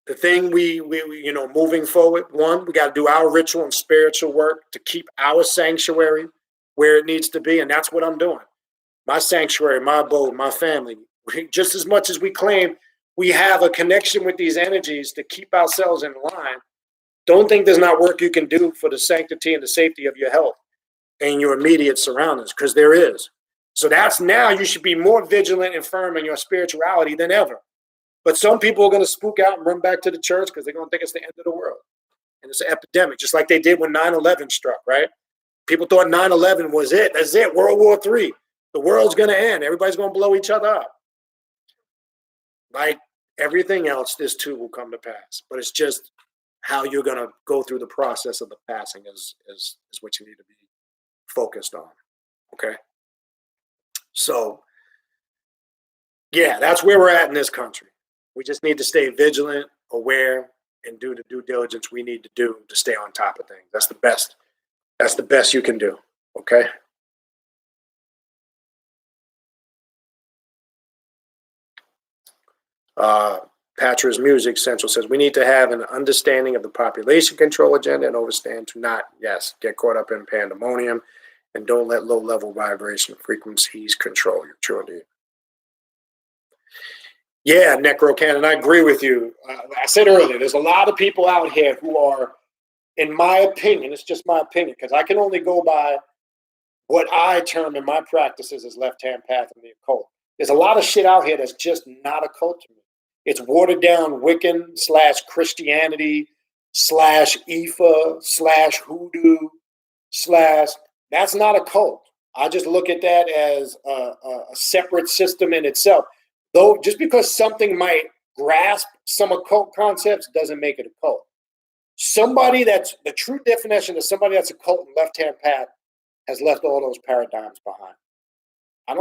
the thing we moving forward, one, we got to do our ritual and spiritual work to keep our sanctuary where it needs to be, and that's what I'm doing. My sanctuary, my abode, my family, just as much as we claim we have a connection with these energies to keep ourselves in line, don't think there's not work you can do for the sanctity and the safety of your health and your immediate surroundings, because there is. So that's now you should be more vigilant and firm in your spirituality than ever. But some people are going to spook out and run back to the church because they're going to think it's the end of the world. And it's an epidemic, just like they did when 9/11 struck, right? People thought 9/11 was it. That's it, World War III. The world's going to end. Everybody's going to blow each other up. Like everything else, this too will come to pass. But it's just how you're going to go through the process of the passing is what you need to be focused on, okay? So, yeah, that's where we're at in this country. We just need to stay vigilant, aware, and do the due diligence we need to do to stay on top of things. That's the best. That's the best you can do. Okay. Patra's Music Central says we need to have an understanding of the population control agenda and understand to not, yes, get caught up in pandemonium, and don't let low-level vibration frequencies control your journey. Yeah, Necrocannon, I agree with you. I said earlier, there's a lot of people out here who are, in my opinion, it's just my opinion, because I can only go by what I term in my practices as left-hand path in the occult. There's a lot of shit out here that's just not occult to me. It's watered down Wiccan / Christianity / Ifa / hoodoo / that's not occult. I just look at that as a separate system in itself. Though just because something might grasp some occult concepts doesn't make it occult. Somebody that's the true definition of somebody that's occult and left-hand path has left all those paradigms behind. I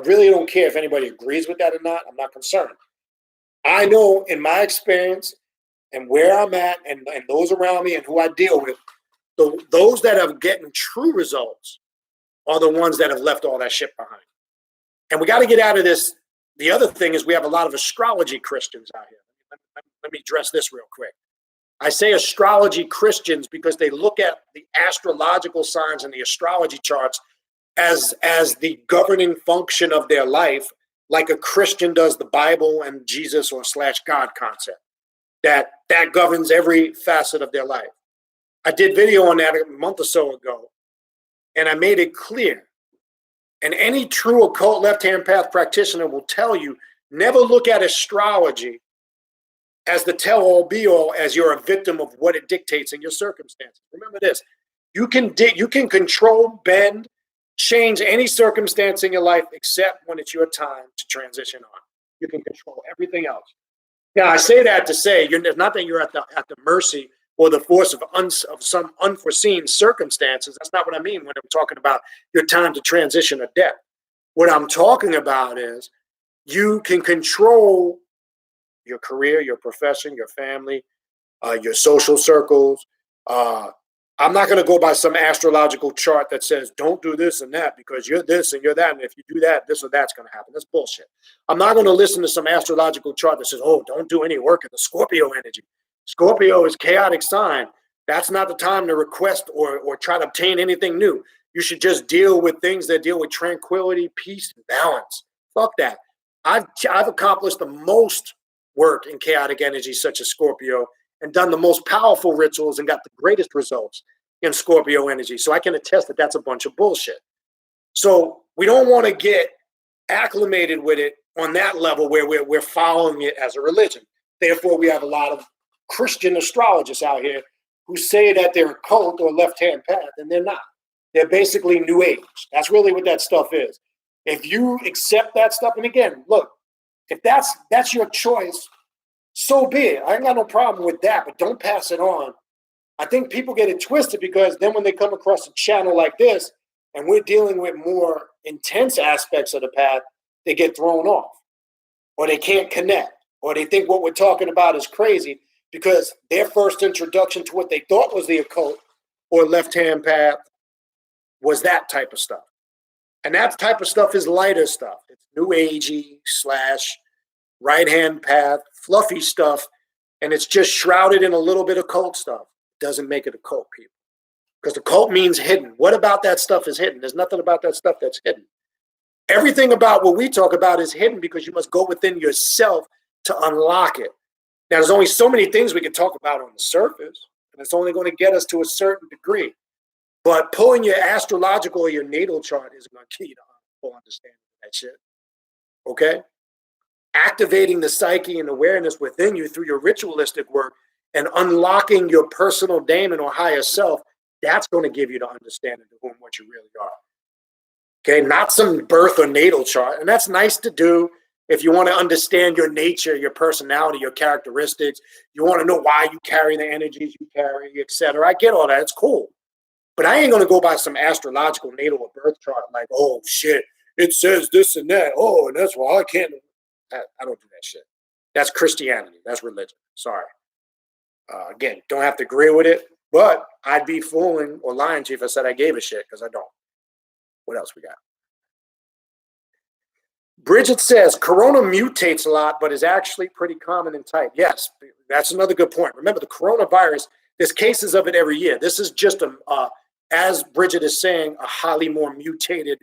really don't care if anybody agrees with that or not. I'm not concerned. I know in my experience and where I'm at and those around me and who I deal with, those that are getting true results are the ones that have left all that shit behind. And we got to get out of this. The other thing is we have a lot of astrology Christians out here. Let me address this real quick. I say astrology Christians because they look at the astrological signs and the astrology charts as the governing function of their life, like a Christian does the Bible and Jesus or / God concept. That governs every facet of their life. I did video on that a month or so ago, and I made it clear. And any true occult left-hand path practitioner will tell you, never look at astrology as the tell-all be-all, as you're a victim of what it dictates in your circumstances. Remember this, you can control, bend, change any circumstance in your life except when it's your time to transition on. You can control everything else. Now, I say that to say, it's not that you're at the mercy or the force of some unforeseen circumstances. That's not what I mean when I'm talking about your time to transition or death. What I'm talking about is you can control your career, your profession, your family, your social circles. I'm not going to go by some astrological chart that says, don't do this and that because you're this and you're that. And if you do that, this or that's going to happen. That's bullshit. I'm not going to listen to some astrological chart that says, oh, don't do any work in the Scorpio energy. Scorpio is chaotic sign. That's not the time to request or try to obtain anything new. You should just deal with things that deal with tranquility, peace, and balance. Fuck that. I've accomplished the most work in chaotic energy, such as Scorpio, and done the most powerful rituals and got the greatest results in Scorpio energy. So I can attest that that's a bunch of bullshit. So we don't want to get acclimated with it on that level where we're following it as a religion. Therefore, we have a lot of Christian astrologists out here who say that they're occult or left-hand path, and they're not. They're basically New Age. That's really what that stuff is. If you accept that stuff, and again, look, if that's your choice, so be it. I ain't got no problem with that, but don't pass it on. I think people get it twisted because then when they come across a channel like this, and we're dealing with more intense aspects of the path, they get thrown off, or they can't connect, or they think what we're talking about is crazy because their first introduction to what they thought was the occult or left-hand path was that type of stuff. And that type of stuff is lighter stuff. It's new agey / right-hand path, fluffy stuff, and it's just shrouded in a little bit of occult stuff. It doesn't make it occult, people. Because occult means hidden. What about that stuff is hidden? There's nothing about that stuff that's hidden. Everything about what we talk about is hidden because you must go within yourself to unlock it. Now, there's only so many things we can talk about on the surface, and it's only going to get us to a certain degree. But pulling your astrological or your natal chart isn't going to give you the full understanding of that shit. Okay? Activating the psyche and awareness within you through your ritualistic work and unlocking your personal daemon or higher self, that's going to give you the understanding of who and what you really are. Okay? Not some birth or natal chart. And that's nice to do if you want to understand your nature, your personality, your characteristics. You want to know why you carry the energies you carry, etc. I get all that. It's cool. But I ain't going to go by some astrological natal or birth chart like, oh, shit, it says this and that. Oh, and that's why I can't. I don't do that shit. That's Christianity. That's religion. Sorry. Again, don't have to agree with it, but I'd be fooling or lying to you if I said I gave a shit, because I don't. What else we got? Bridget says, Corona mutates a lot, but is actually pretty common in type. Yes, that's another good point. Remember, the coronavirus, there's cases of it every year. This is just, as Bridget is saying, a highly more mutated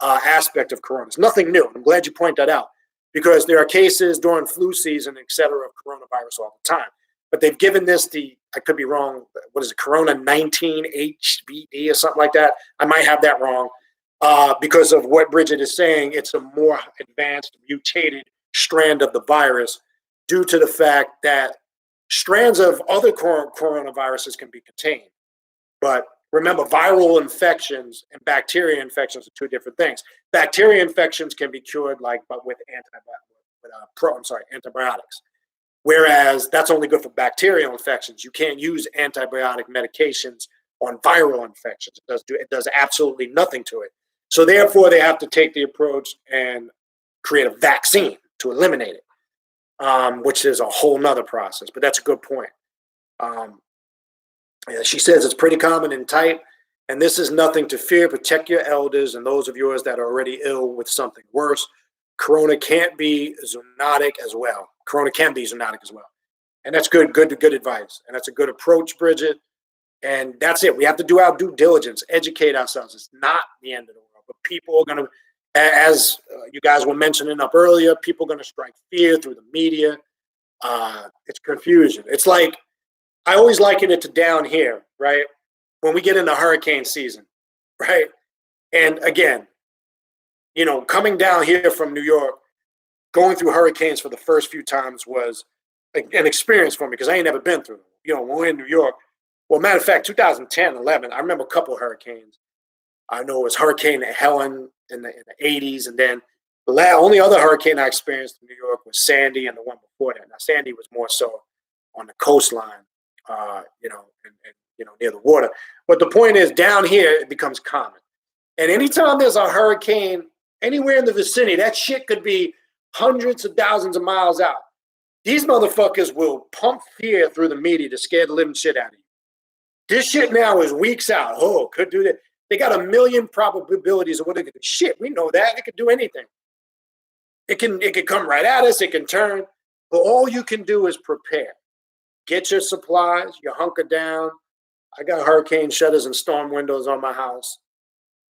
aspect of corona. It's nothing new. I'm glad you point that out, because there are cases during flu season, et cetera, of coronavirus all the time. But they've given this I could be wrong, what is it, Corona 19 HBD or something like that. I might have that wrong. Because of what Bridget is saying, it's a more advanced, mutated strand of the virus due to the fact that strands of other coronaviruses can be contained. But remember, viral infections and bacteria infections are two different things. Bacteria infections can be cured with antibiotics. Whereas that's only good for bacterial infections. You can't use antibiotic medications on viral infections. It does absolutely nothing to it. So therefore, they have to take the approach and create a vaccine to eliminate it, which is a whole nother process. But that's a good point. She says it's pretty common in type, and this is nothing to fear. Protect your elders and those of yours that are already ill with something worse. Corona can't be zoonotic as well. And that's good advice. And that's a good approach, Bridget. And that's it. We have to do our due diligence, educate ourselves. It's not the end of the world. But people are going to, as you guys were mentioning up earlier, people are going to strike fear through the media. It's confusion. It's like, I always liken it to down here, right? When we get into hurricane season, right? And again, coming down here from New York, going through hurricanes for the first few times was an experience for me because I ain't never been through them. When we're in New York, well, matter of fact, 2010, 11, I remember a couple of hurricanes. I know it was Hurricane Helen in the 80s, and then the only other hurricane I experienced in New York was Sandy, and the one before that. Now, Sandy was more so on the coastline, near the water. But the point is, down here, it becomes common. And anytime there's a hurricane anywhere in the vicinity, that shit could be hundreds of thousands of miles out. These motherfuckers will pump fear through the media to scare the living shit out of you. This shit now is weeks out. Oh, could do that. They got a million probabilities of what it could do. Shit, we know that. It could do anything. It could come right at us. It can turn. But all you can do is prepare. Get your supplies, you hunker down, I got hurricane shutters and storm windows on my house.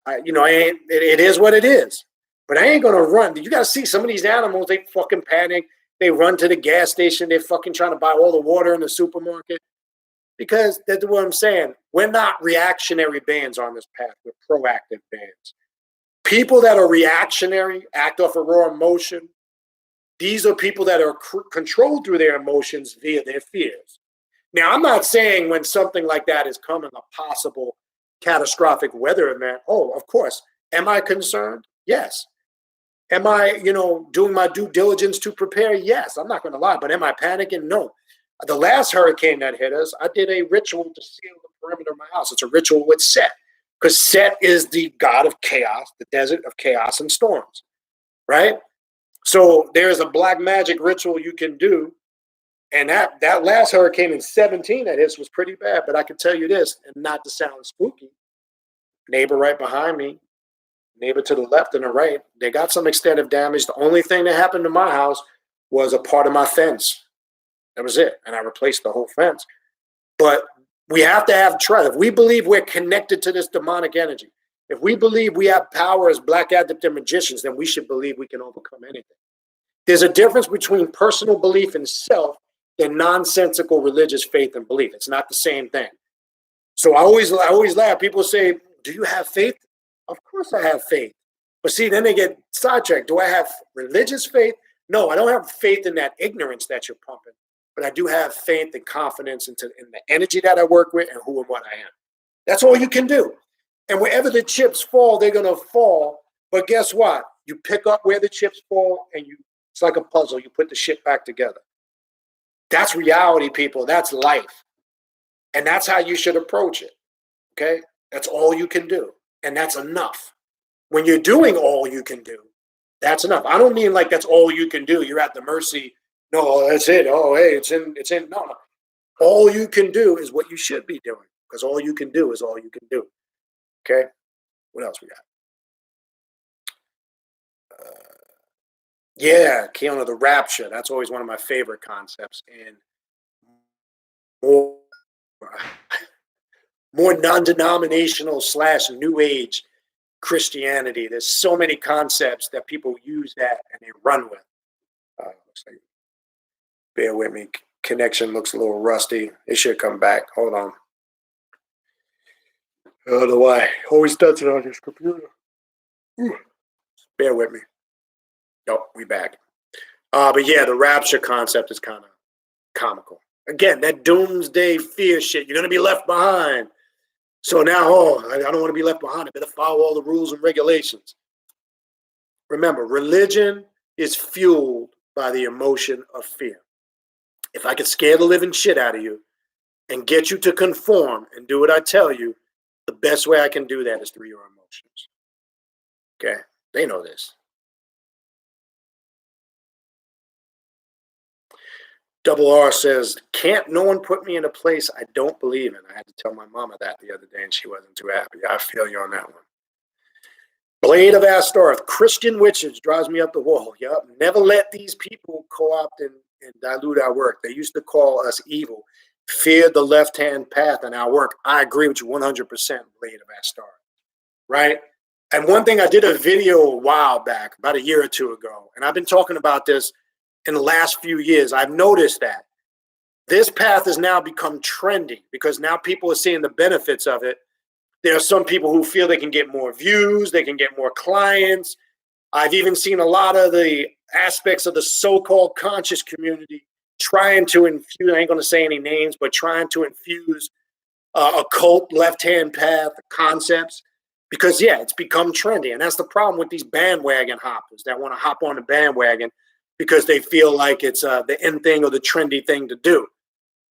It is what it is. But I ain't gonna run. You gotta see some of these animals, they fucking panic. They run to the gas station. They're fucking trying to buy all the water in the supermarket. Because that's what I'm saying. We're not reactionary bands on this path. We're proactive bands. People that are reactionary, act off of raw emotion, these are people that are controlled through their emotions via their fears. Now, I'm not saying when something like that is coming, a possible catastrophic weather event, oh, of course. Am I concerned? Yes. Am I, doing my due diligence to prepare? Yes. I'm not going to lie. But am I panicking? No. The last hurricane that hit us, I did a ritual to seal the perimeter of my house. It's a ritual with Set, because Set is the god of chaos, the desert of chaos and storms, right? So there's a black magic ritual you can do. And that last hurricane in 17 that hit was pretty bad. But I can tell you this, and not to sound spooky, neighbor right behind me, neighbor to the left and the right, they got some extent of damage. The only thing that happened to my house was a part of my fence. That was it. And I replaced the whole fence. But we have to have trust. If we believe we're connected to this demonic energy, if we believe we have power as black adept and magicians, then we should believe we can overcome anything. There's a difference between personal belief in self and nonsensical religious faith and belief. It's not the same thing. So I always laugh. People say, do you have faith? Of course I have faith. But see, then they get sidetracked. Do I have religious faith? No, I don't have faith in that ignorance that you're pumping. But I do have faith and confidence in the energy that I work with and who and what I am. That's all you can do. And wherever the chips fall, they're going to fall. But guess what? You pick up where the chips fall and it's like a puzzle. You put the shit back together. That's reality, people. That's life. And that's how you should approach it. Okay? That's all you can do. And that's enough. When you're doing all you can do, that's enough. I don't mean like that's all you can do. You're at the mercy. No, that's it. Oh, hey, it's in. No. All you can do is what you should be doing. Because all you can do is all you can do. Okay? What else we got? Yeah, Keanu, the rapture. That's always one of my favorite concepts. And more non-denominational / New Age Christianity. There's so many concepts that people use that and they run with. Bear with me. Connection looks a little rusty. It should come back. Hold on. I don't know why. Always does it on this computer. Ooh. Bear with me. Oh, we back. But yeah, the rapture concept is kind of comical. Again, that doomsday fear shit. You're going to be left behind. So now, I don't want to be left behind. I better follow all the rules and regulations. Remember, religion is fueled by the emotion of fear. If I could scare the living shit out of you and get you to conform and do what I tell you, the best way I can do that is through your emotions. Okay? They know this. Double R says, can't no one put me in a place I don't believe in? I had to tell my mama that the other day and she wasn't too happy. I feel you on that one. Blade of Astareth, Christian witches drives me up the wall. Yup. Never let these people co-opt and dilute our work. They used to call us evil. Fear the left-hand path in our work. I agree with you 100%, Blade of Astareth. Right? And one thing, I did a video a while back, about a year or two ago, and I've been talking about this in the last few years. I've noticed that this path has now become trendy because now people are seeing the benefits of it. There are some people who feel they can get more views, they can get more clients. I've even seen a lot of the aspects of the so-called conscious community trying to infuse, I ain't going to say any names, but trying to infuse occult left-hand path concepts because, yeah, it's become trendy. And that's the problem with these bandwagon hoppers that want to hop on the bandwagon because they feel like it's the end thing or the trendy thing to do.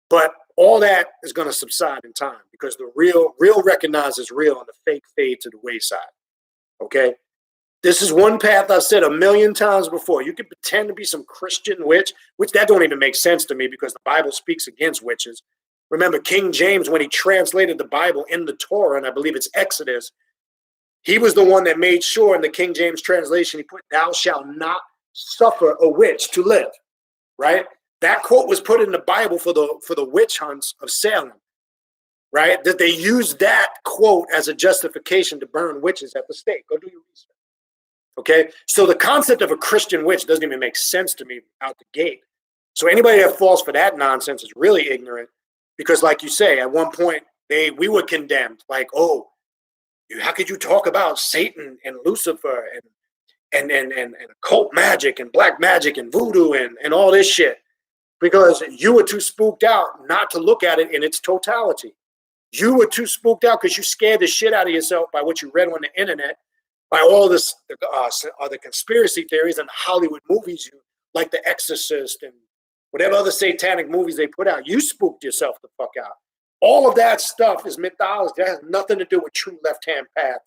But all that is going to subside in time because the real recognizes real and the fake fade to the wayside. Okay? This is one path I've said 1,000,000 times before. You can pretend to be some Christian witch, which that don't even make sense to me because the Bible speaks against witches. Remember, King James, when he translated the Bible in the Torah, and I believe it's Exodus, he was the one that made sure in the King James translation, he put, thou shalt not suffer a witch to live, right? That quote was put in the Bible for the witch hunts of Salem. right? That they use that quote as a justification to burn witches at the stake. Go do your research. Okay, so the concept of a Christian witch doesn't even make sense to me out the gate. So anybody that falls for that nonsense is really ignorant, because, like you say, at one point we were condemned, like, oh, how could you talk about Satan and Lucifer and occult magic and black magic and voodoo and all this shit, because you were too spooked out not to look at it in its totality. You were too spooked out because you scared the shit out of yourself by what you read on the internet, by all this the conspiracy theories and Hollywood movies, like The Exorcist and whatever other satanic movies they put out. You spooked yourself the fuck out. All of that stuff is mythology. That has nothing to do with true left-hand path,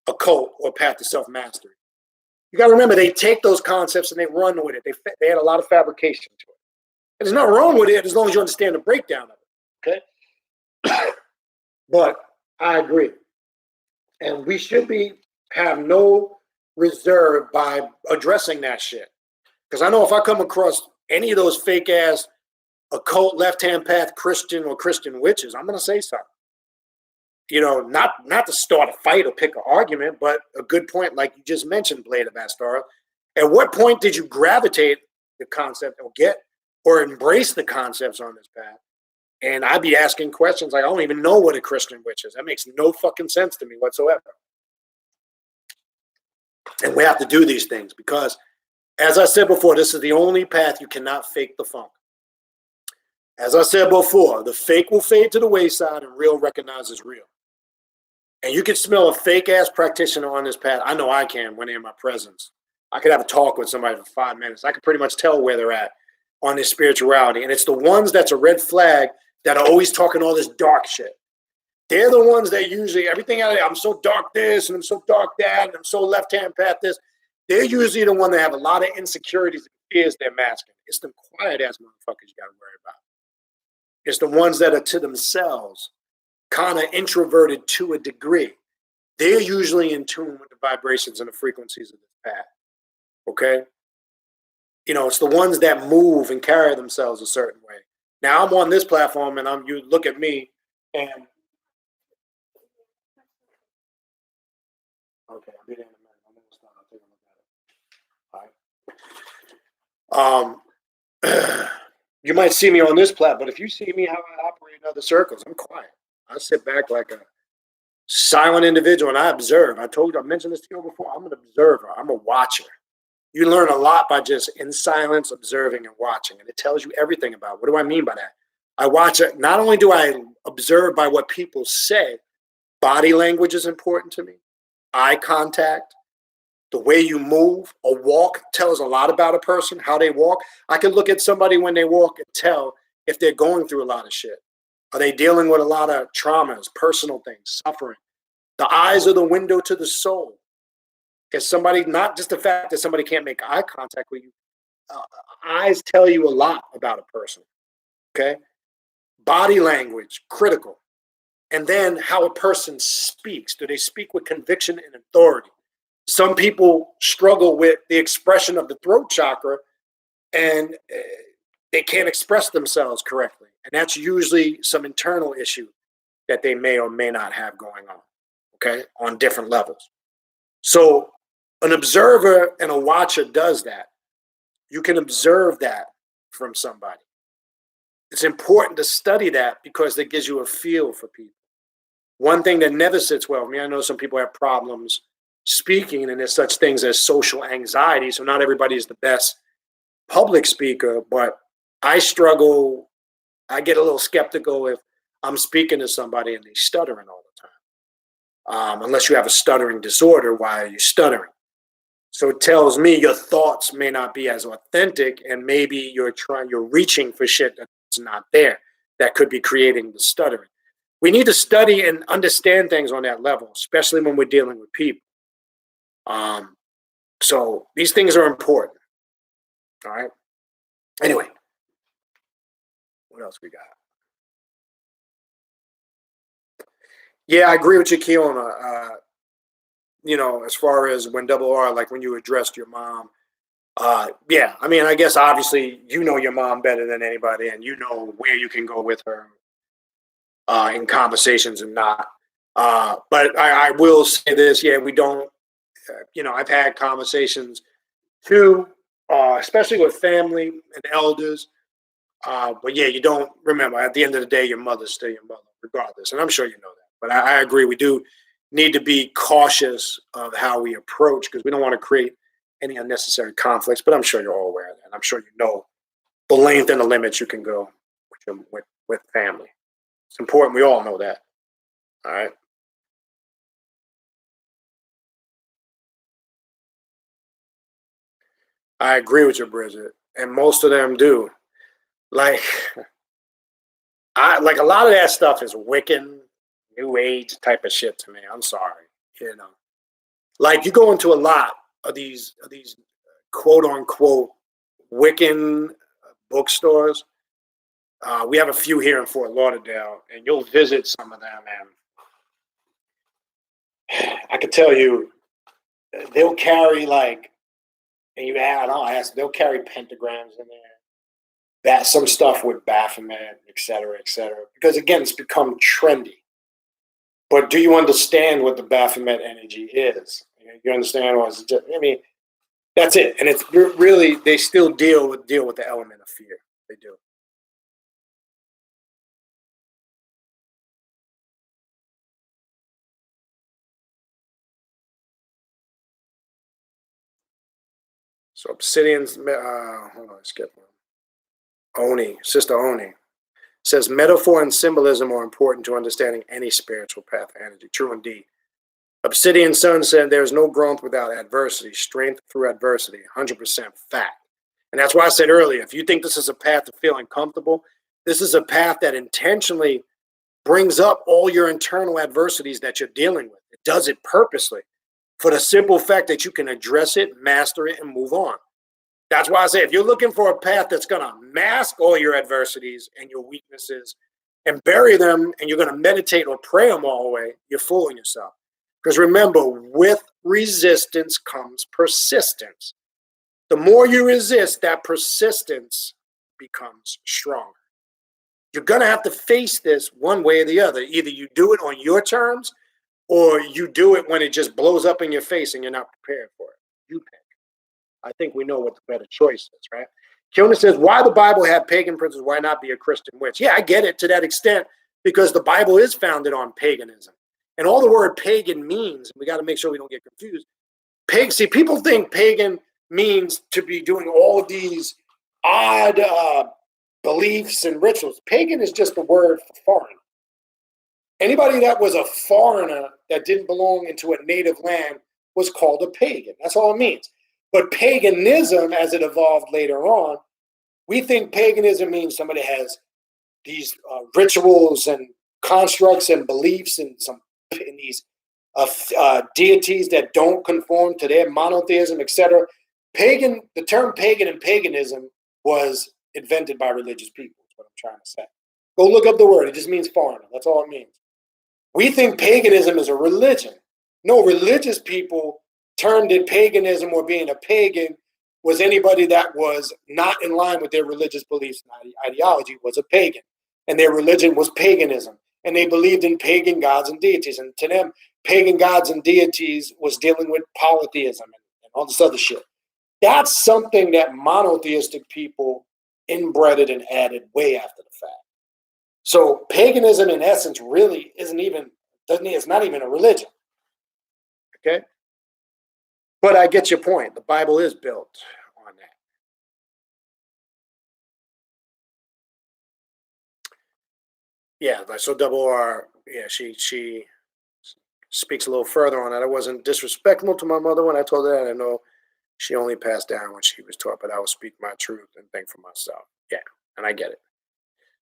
occult, or path to self-mastery. You got to remember, they take those concepts and they run with it. They add a lot of fabrication to it. And there's nothing wrong with it as long as you understand the breakdown of it. Okay? But I agree. And we should have no reserve by addressing that shit. Because I know if I come across any of those fake ass occult left-hand path Christian or Christian witches, I'm going to say something. You know, not to start a fight or pick an argument, but a good point, like you just mentioned, Blade of Astara. At what point did you gravitate the concept or embrace the concepts on this path? And I'd be asking questions like, I don't even know what a Christian witch is. That makes no fucking sense to me whatsoever. And we have to do these things because, as I said before, this is the only path you cannot fake the funk. As I said before, the fake will fade to the wayside and real recognizes real. And you can smell a fake-ass practitioner on this path. I know I can when they're in my presence. I could have a talk with somebody for 5 minutes. I could pretty much tell where they're at on their spirituality. And it's the ones that's a red flag that are always talking all this dark shit. They're the ones that usually, everything out of I'm so dark this, and I'm so dark that, and I'm so left-hand path this. They're usually the one that have a lot of insecurities and fears they're masking. It's the quiet-ass motherfuckers you got to worry about. It's the ones that are to themselves, kind of introverted to a degree. They're usually in tune with the vibrations and the frequencies of this path. Okay? You know, it's the ones that move and carry themselves a certain way. Now I'm on this platform and you look at me and okay, I'll be there in a minute. I'm almost done. I'll take a look at it. All right. You might see me on this platform, but if you see me how I operate in other circles, I'm quiet. I sit back like a silent individual and I observe. I mentioned this to you before. I'm an observer. I'm a watcher. You learn a lot by just in silence, observing and watching. And it tells you everything about what do I mean by that? I watch it. Not only do I observe by what people say, body language is important to me. Eye contact, the way you move, a walk tells a lot about a person, how they walk. I can look at somebody when they walk and tell if they're going through a lot of shit. Are they dealing with a lot of traumas, personal things, suffering? The eyes are the window to the soul. Is somebody, not just the fact that somebody can't make eye contact with you, eyes tell you a lot about a person, okay? Body language, critical. And then how a person speaks. Do they speak with conviction and authority? Some people struggle with the expression of the throat chakra and they can't express themselves correctly. And that's usually some internal issue that they may or may not have going on, okay, on different levels. So an observer and a watcher does that. You can observe that from somebody. It's important to study that because it gives you a feel for people. One thing that never sits well with me, I know some people have problems speaking, and there's such things as social anxiety, so not everybody is the best public speaker, but I struggle. I get a little skeptical if I'm speaking to somebody and they're stuttering all the time. Unless you have a stuttering disorder, why are you stuttering? So it tells me your thoughts may not be as authentic, and maybe you're reaching for shit that's not there that could be creating the stuttering. We need to study and understand things on that level, especially when we're dealing with people. So these things are important. All right. Anyway, what else we got? Yeah, I agree with you, Keona. You know, as far as when R, like when you addressed your mom. Yeah, I mean, I guess obviously you know your mom better than anybody, and you know where you can go with her. in conversations and not. But I will say this, yeah, we don't, I've had conversations too, especially with family and elders. But yeah, you don't remember at the end of the day, your mother's still your mother, regardless. And I'm sure you know that. But I agree, we do need to be cautious of how we approach because we don't want to create any unnecessary conflicts. But I'm sure you're all aware of that. And I'm sure you know the length and the limits you can go with family. It's important. We all know that. All right. I agree with you, Bridget. And most of them do. Like, I like a lot of that stuff is Wiccan, New Age type of shit to me. I'm sorry. Like you go into a lot of these quote unquote Wiccan bookstores. We have a few here in Fort Lauderdale, and you'll visit some of them, and I can tell you, they'll carry like, and you add, I'll ask, they'll carry pentagrams in there, that some stuff with Baphomet, et cetera, because again, it's become trendy. But do you understand what the Baphomet energy is? You understand what it's just, I mean, that's it. And it's really, they still deal with the element of fear. They do. So Obsidian's, hold on, skip one. Oni, Sister Oni, says metaphor and symbolism are important to understanding any spiritual path energy. True indeed. Obsidian Sun said there's no growth without adversity, strength through adversity, 100% fact. And that's why I said earlier, if you think this is a path to feeling comfortable, this is a path that intentionally brings up all your internal adversities that you're dealing with. It does it purposely for the simple fact that you can address it, master it, and move on. That's why I say if you're looking for a path that's going to mask all your adversities and your weaknesses and bury them, and you're going to meditate or pray them all away, you're fooling yourself. Because remember, with resistance comes persistence. The more you resist, that persistence becomes stronger. You're going to have to face this one way or the other. Either you do it on your terms or you do it when it just blows up in your face and you're not prepared for it. You pick. I think we know what the better choice is, right? Kilner says, why the Bible have pagan princes? Why not be a Christian witch? Yeah, I get it to that extent because the Bible is founded on paganism. And all the word pagan means, we got to make sure we don't get confused. See, people think pagan means to be doing all of these odd beliefs and rituals. Pagan is just the word for foreign. Anybody that was a foreigner that didn't belong into a native land was called a pagan. That's all it means. But paganism, as it evolved later on, we think paganism means somebody has these rituals and constructs and beliefs and these deities that don't conform to their monotheism, etc. The term pagan and paganism was invented by religious people, is what I'm trying to say. Go look up the word. It just means foreigner. That's all it means. We think paganism is a religion. No, religious people termed it paganism, or being a pagan was anybody that was not in line with their religious beliefs and ideology was a pagan. And their religion was paganism. And they believed in pagan gods and deities. And to them, pagan gods and deities was dealing with polytheism and all this other shit. That's something that monotheistic people inbred and added way after the fact. So paganism in essence really it's not even a religion. Okay? But I get your point. The Bible is built on that. Yeah, so Double R, yeah, she speaks a little further on that. I wasn't disrespectful to my mother when I told her that. I know she only passed down when she was taught, but I will speak my truth and think for myself. Yeah, and I get it.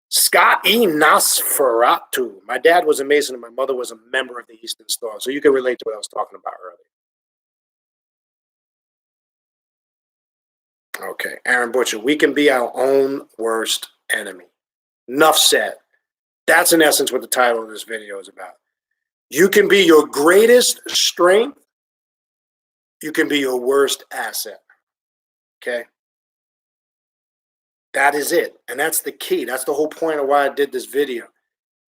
Scott E. Nosferatu. My dad was a Mason and my mother was a member of the Eastern Star. So you can relate to what I was talking about earlier. Okay, Aaron Butcher. We can be our own worst enemy. Enough said. That's in essence what the title of this video is about. You can be your greatest strength. You can be your worst asset. Okay? That is it. And that's the key. That's the whole point of why I did this video.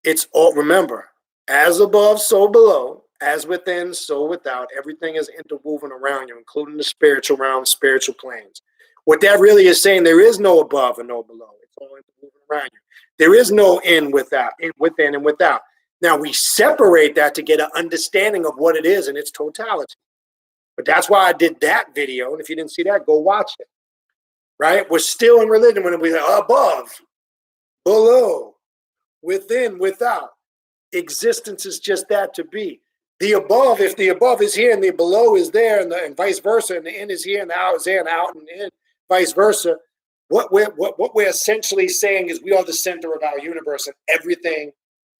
It's all, remember, as above, so below, as within, so without. Everything is interwoven around you, including the spiritual realm, spiritual planes. What that really is saying, there is no above and no below. It's all interwoven around you. There is no in without, in within and without. Now we separate that to get an understanding of what it is in its totality. But that's why I did that video. And if you didn't see that, go watch it. Right? We're still in religion when we say above, below, within, without. Existence is just that, to be. The above, if the above is here and the below is there, and vice versa, and the in is here and the out is there, and the out and in, vice versa, what we're essentially saying is we are the center of our universe, and everything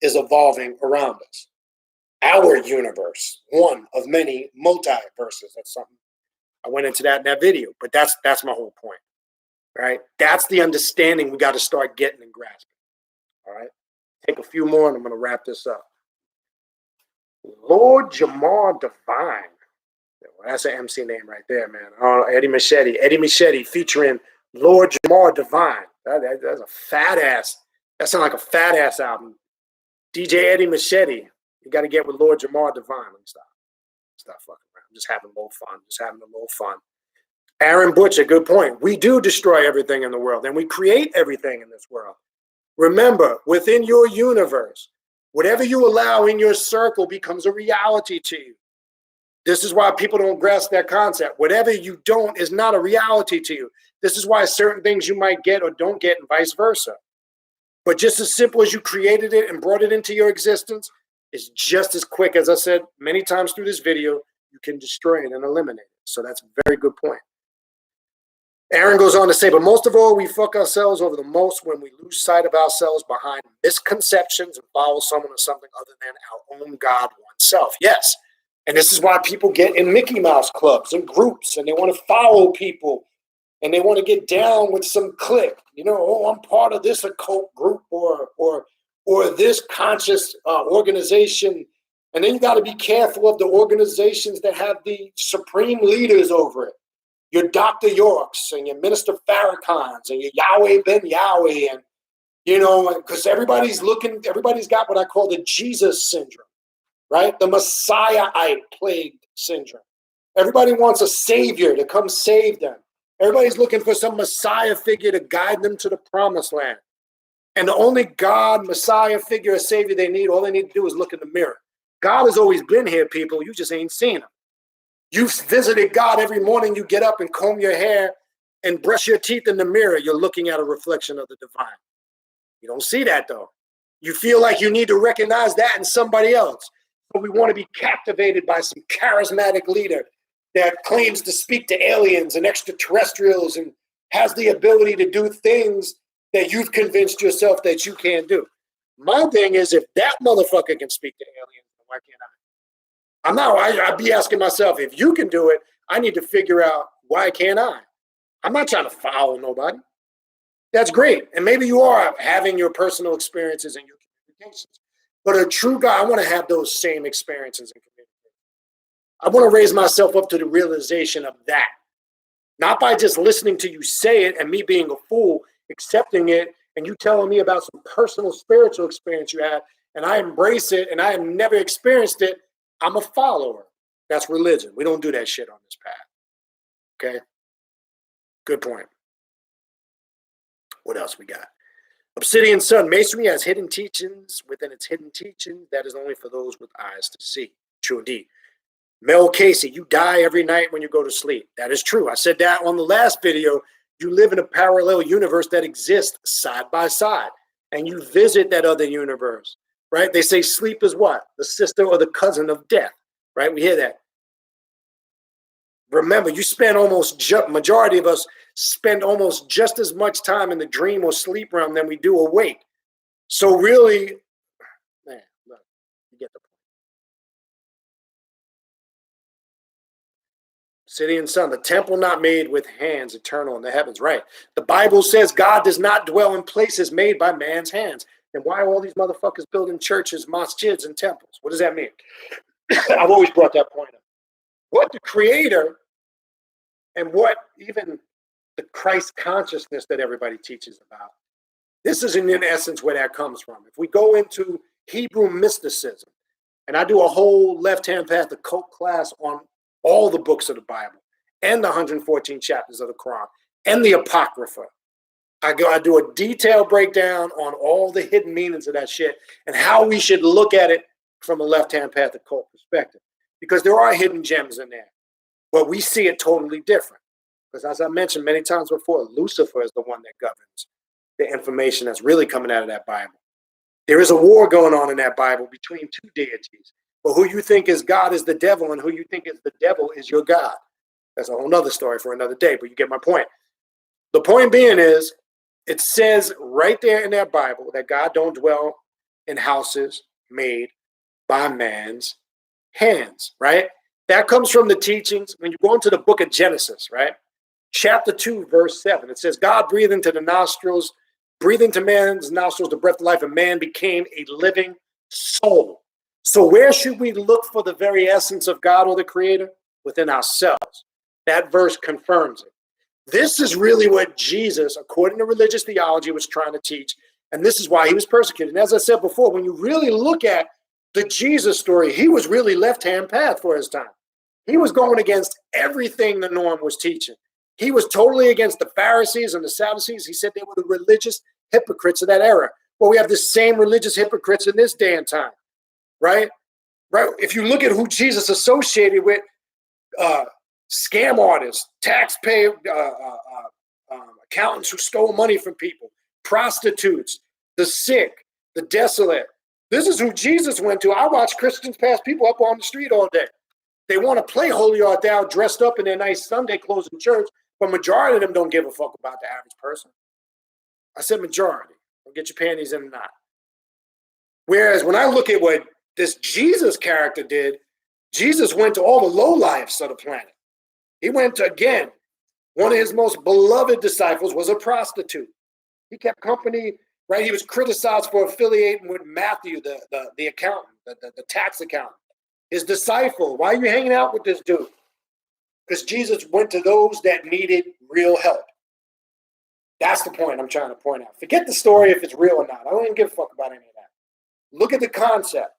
is evolving around us. Our universe, one of many multiverses. That's something I went into that in that video, but that's my whole point, right? That's the understanding we got to start getting and grasping. All right, take a few more, and I'm going to wrap this up. Lord Jamar Divine. Well, that's an MC name right there, man. Oh, Eddie Machete featuring Lord Jamar Divine. That's a fat ass. That sounds like a fat ass album. DJ Eddie Machete. You got to get with Lord Jamar Divine. Let me stop fucking around. I'm just having a little fun. Aaron Butcher, good point. We do destroy everything in the world, and we create everything in this world. Remember, within your universe, whatever you allow in your circle becomes a reality to you. This is why people don't grasp that concept. Whatever you don't is not a reality to you. This is why certain things you might get or don't get, and vice versa. But just as simple as you created it and brought it into your existence, it's just as quick, as I said many times through this video, you can destroy it and eliminate it. So that's a very good point. Aaron goes on to say, but most of all, we fuck ourselves over the most when we lose sight of ourselves behind misconceptions and follow someone or something other than our own God oneself. Yes. And this is why people get in Mickey Mouse clubs and groups, and they want to follow people, and they want to get down with some clique. You know, oh, I'm part of this occult group or this conscious organization. And then you got to be careful of the organizations that have the supreme leaders over it. Your Dr. Yorks and your Minister Farrakhan's and your Yahweh Ben Yahweh, and you know, because everybody's got what I call the Jesus syndrome, right? The Messiahite plagued syndrome. Everybody wants a savior to come save them. Everybody's looking for some Messiah figure to guide them to the promised land. And the only God, Messiah figure, or savior they need, all they need to do is look in the mirror. God has always been here, people. You just ain't seen him. You've visited God every morning. You get up and comb your hair and brush your teeth in the mirror. You're looking at a reflection of the divine. You don't see that, though. You feel like you need to recognize that in somebody else. But we want to be captivated by some charismatic leader that claims to speak to aliens and extraterrestrials and has the ability to do things that you've convinced yourself that you can't do. My thing is, if that motherfucker can speak to aliens, why can't I? I'd be asking myself, if you can do it, I need to figure out, why can't I? I'm not trying to follow nobody. That's great. And maybe you are having your personal experiences and your communications. But a true guy, I want to have those same experiences and communications. I want to raise myself up to the realization of that. Not by just listening to you say it and me being a fool, accepting it, and you telling me about some personal spiritual experience you had, and I embrace it, and I have never experienced it. I'm a follower. That's religion. We don't do that shit on this path. Okay? Good point. What else we got? Obsidian Sun. Masonry has hidden teachings within its hidden teaching that is only for those with eyes to see. True indeed. Mel Casey, you die every night when you go to sleep. That is true. I said that on the last video. You live in a parallel universe that exists side by side, and you visit that other universe. Right? They say sleep is what? The sister or the cousin of death. Right? We hear that. Remember, majority of us spend almost just as much time in the dream or sleep realm than we do awake. So really, man, look, you get the point. Obsidian Sun, the temple not made with hands, eternal in the heavens. Right. The Bible says God does not dwell in places made by man's hands. And why are all these motherfuckers building churches, masjids, and temples? What does that mean? I've always brought that point up. What the Creator and what even the Christ consciousness that everybody teaches about This is in essence where that comes from. If we go into Hebrew mysticism, and I do a whole left-hand path occult class on all the books of the Bible and the 114 chapters of the Quran and the Apocrypha. I do a detailed breakdown on all the hidden meanings of that shit and how we should look at it from a left-hand path occult perspective. Because there are hidden gems in there, but we see it totally different. Because as I mentioned many times before, Lucifer is the one that governs the information that's really coming out of that Bible. There is a war going on in that Bible between two deities. But who you think is God is the devil, and who you think is the devil is your God. That's a whole nother story for another day, but you get my point. The point being is, it says right there in that Bible that God don't dwell in houses made by man's hands, right? That comes from the teachings. When you go into the book of Genesis, right? Chapter 2, verse 7, it says, God breathed into man's nostrils the breath of life, and man became a living soul. So where should we look for the very essence of God or the Creator? Within ourselves. That verse confirms it. This is really what Jesus, according to religious theology, was trying to teach. And this is why he was persecuted. And as I said before, when you really look at the Jesus story, he was really left-hand path for his time. He was going against everything the norm was teaching. He was totally against the Pharisees and the Sadducees. He said they were the religious hypocrites of that era. Well, we have the same religious hypocrites in this day and time, right? Right. If you look at who Jesus associated with, scam artists, taxpayer accountants who stole money from people, prostitutes, the sick, the desolate. This is who Jesus went to. I watch Christians pass people up on the street all day. They want to play holy art thou dressed up in their nice Sunday clothes in church, but majority of them don't give a fuck about the average person. I said majority. Don't get your panties in a knot. Whereas when I look at what this Jesus character did, Jesus went to all the lowlifes of the planet. He went to, again, one of his most beloved disciples was a prostitute. He kept company, right? He was criticized for affiliating with Matthew, the accountant, the tax accountant. His disciple, why are you hanging out with this dude? Because Jesus went to those that needed real help. That's the point I'm trying to point out. Forget the story if it's real or not. I don't even give a fuck about any of that. Look at the concept.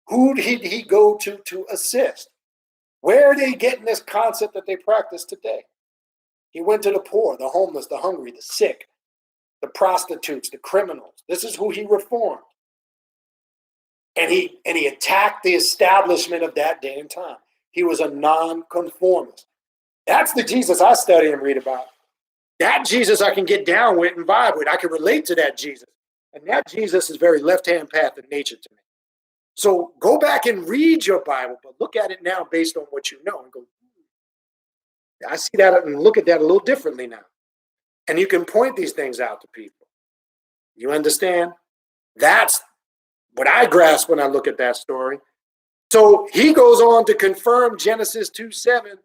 Who did he go to assist? Where are they getting this concept that they practice today? He went to the poor, the homeless, the hungry, the sick, the prostitutes, the criminals. This is who he reformed. And he attacked the establishment of that day and time. He was a nonconformist. That's the Jesus I study and read about. That Jesus I can get down with and vibe with. I can relate to that Jesus. And that Jesus is very left-hand path in nature to me. So go back and read your Bible, but look at it now based on what you know and go, I see that and look at that a little differently now. And you can point these things out to people. You understand? That's what I grasp when I look at that story. So he goes on to confirm Genesis 2:7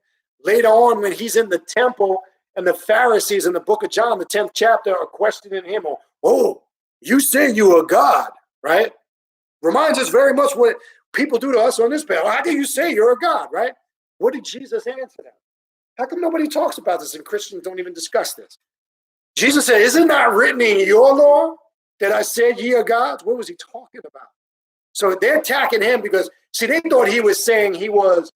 later on when he's in the temple and the Pharisees in the book of John, the 10th chapter, are questioning him. Oh, you say you are God, right? Reminds us very much what people do to us on this panel. How do you say you're a God, right? What did Jesus answer them? How come nobody talks about this and Christians don't even discuss this? Jesus said, is it not written in your law that I said ye are gods? What was he talking about? So they're attacking him because, see, they thought he was saying he was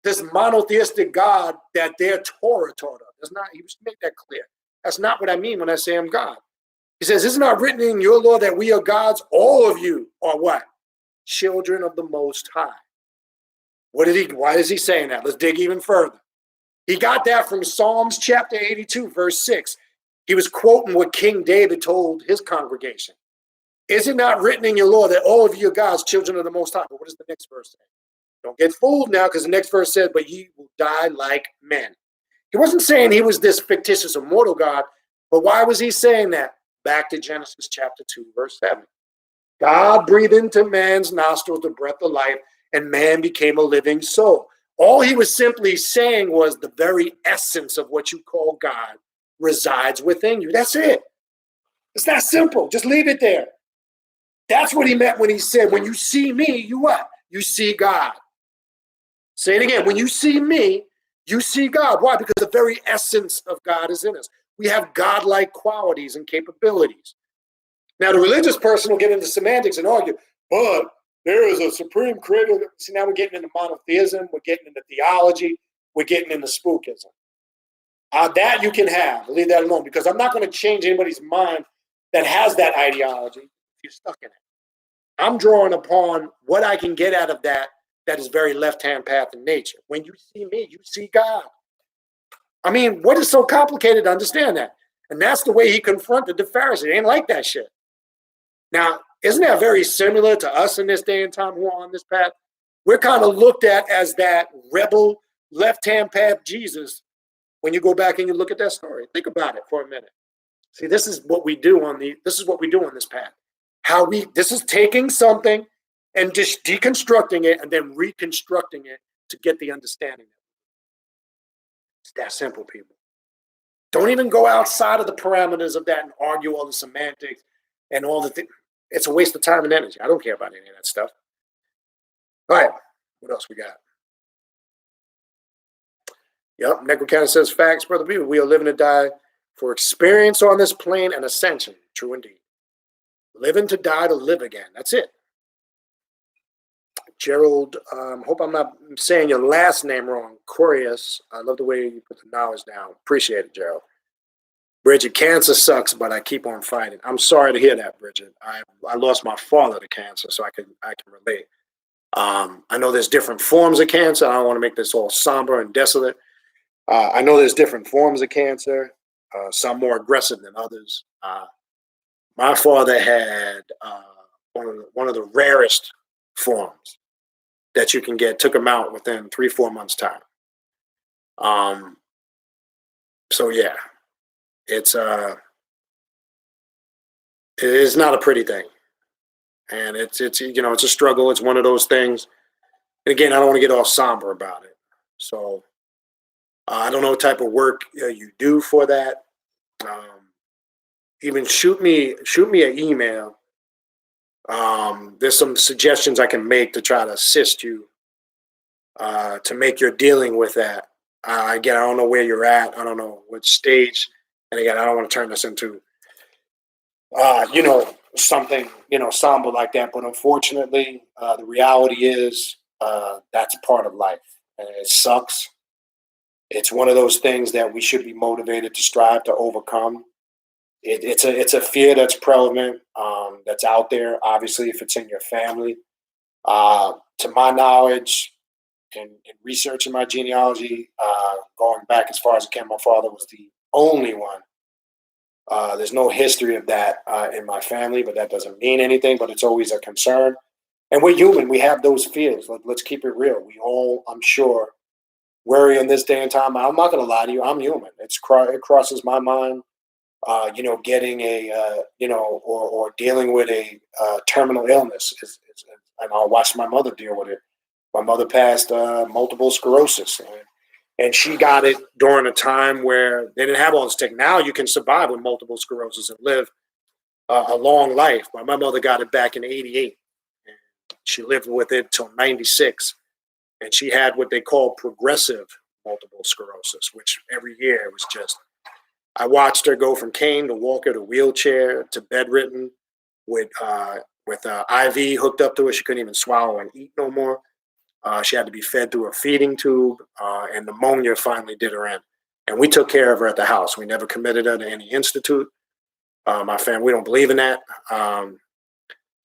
this monotheistic God that their Torah taught us. That's not, he was to make that clear. That's not what I mean when I say I'm God. He says, is it not written in your law that we are gods? All of you are what? Children of the Most High. Why is he saying that? Let's dig even further. He got that from Psalms chapter 82, verse 6. He was quoting what King David told his congregation. Is it not written in your law that all of you are gods, children of the Most High? But what does the next verse say? Don't get fooled now, because the next verse said, but ye will die like men. He wasn't saying he was this fictitious immortal God, but why was he saying that? Back to Genesis chapter 2, verse 7. God breathed into man's nostrils the breath of life, and man became a living soul. All he was simply saying was the very essence of what you call God resides within you. That's it. It's that simple. Just leave it there. That's what he meant when he said, when you see me, you what? You see God. Say it again. When you see me, you see God. Why? Because the very essence of God is in us. We have God-like qualities and capabilities. Now, the religious person will get into semantics and argue, but there is a supreme creator. See, now we're getting into monotheism, we're getting into theology, we're getting into spookism. That you can have. Leave that alone, because I'm not going to change anybody's mind that has that ideology if you're stuck in it. I'm drawing upon what I can get out of that is very left-hand path in nature. When you see me, you see God. I mean, what is so complicated to understand that? And that's the way he confronted the Pharisees. They ain't like that shit. Now, isn't that very similar to us in this day and time who are on this path? We're kind of looked at as that rebel left-hand path Jesus when you go back and you look at that story. Think about it for a minute. See, this is what we do on this path. This is taking something and just deconstructing it and then reconstructing it to get the understanding. It's that simple, people. Don't even go outside of the parameters of that and argue all the semantics and all the things. It's a waste of time and energy. I don't care about any of that stuff. All right, what else we got? Yep, Necrocannon says, facts, brother people. We are living to die for experience on this plane and ascension. True indeed. Living to die to live again. That's it. Gerald, hope I'm not saying your last name wrong. Corius, I love the way you put the knowledge down. Appreciate it, Gerald. Bridget, cancer sucks, but I keep on fighting. I'm sorry to hear that, Bridget. I lost my father to cancer, so I can relate. I know there's different forms of cancer. I don't want to make this all somber and desolate. I know there's different forms of cancer, some more aggressive than others. My father had one of the rarest forms that you can get. Took him out within 3-4 months' time. So yeah, it is not a pretty thing, and it's it's a struggle. It's one of those things. And again, I don't want to get all somber about it. So I don't know what type of work you do for that. Even shoot me an email. There's some suggestions I can make to try to assist you to make your dealing with that. Again, I don't know where you're at. I don't know what stage. And again, I don't want to turn this into, something, somber like that. But unfortunately, the reality is that's part of life. And it sucks. It's one of those things that we should be motivated to strive to overcome. It's a fear that's prevalent, that's out there. Obviously, if it's in your family, to my knowledge, and researching my genealogy, going back as far as I can, my father was the only one. There's no history of that in my family, but that doesn't mean anything. But it's always a concern. And we're human. We have those fears. Let's keep it real. We all, I'm sure, worry in this day and time. I'm not going to lie to you. I'm human. It crosses my mind. Getting or dealing with a terminal illness. And I'll watch my mother deal with it. My mother passed multiple sclerosis, and she got it during a time where they didn't have all this tech. Now you can survive with multiple sclerosis and live a long life. But my mother got it back in '88. And she lived with it till '96, and she had what they call progressive multiple sclerosis, which every year it was just. I watched her go from cane to walker to wheelchair to bedridden with IV hooked up to her. She couldn't even swallow and eat no more. She had to be fed through a feeding tube, and pneumonia finally did her in. And we took care of her at the house. We never committed her to any institute. My family, we don't believe in that.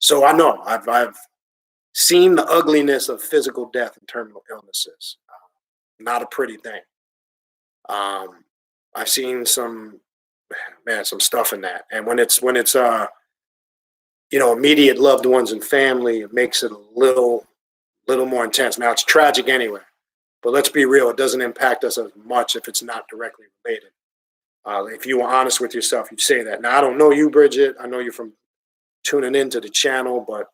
So I know I've seen the ugliness of physical death and terminal illnesses. Not a pretty thing. I've seen some stuff in that. And when it's immediate loved ones and family, it makes it a little more intense. Now it's tragic anyway, but let's be real. It doesn't impact us as much if it's not directly related. If you were honest with yourself, you'd say that. Now I don't know you, Bridget. I know you from tuning into the channel, but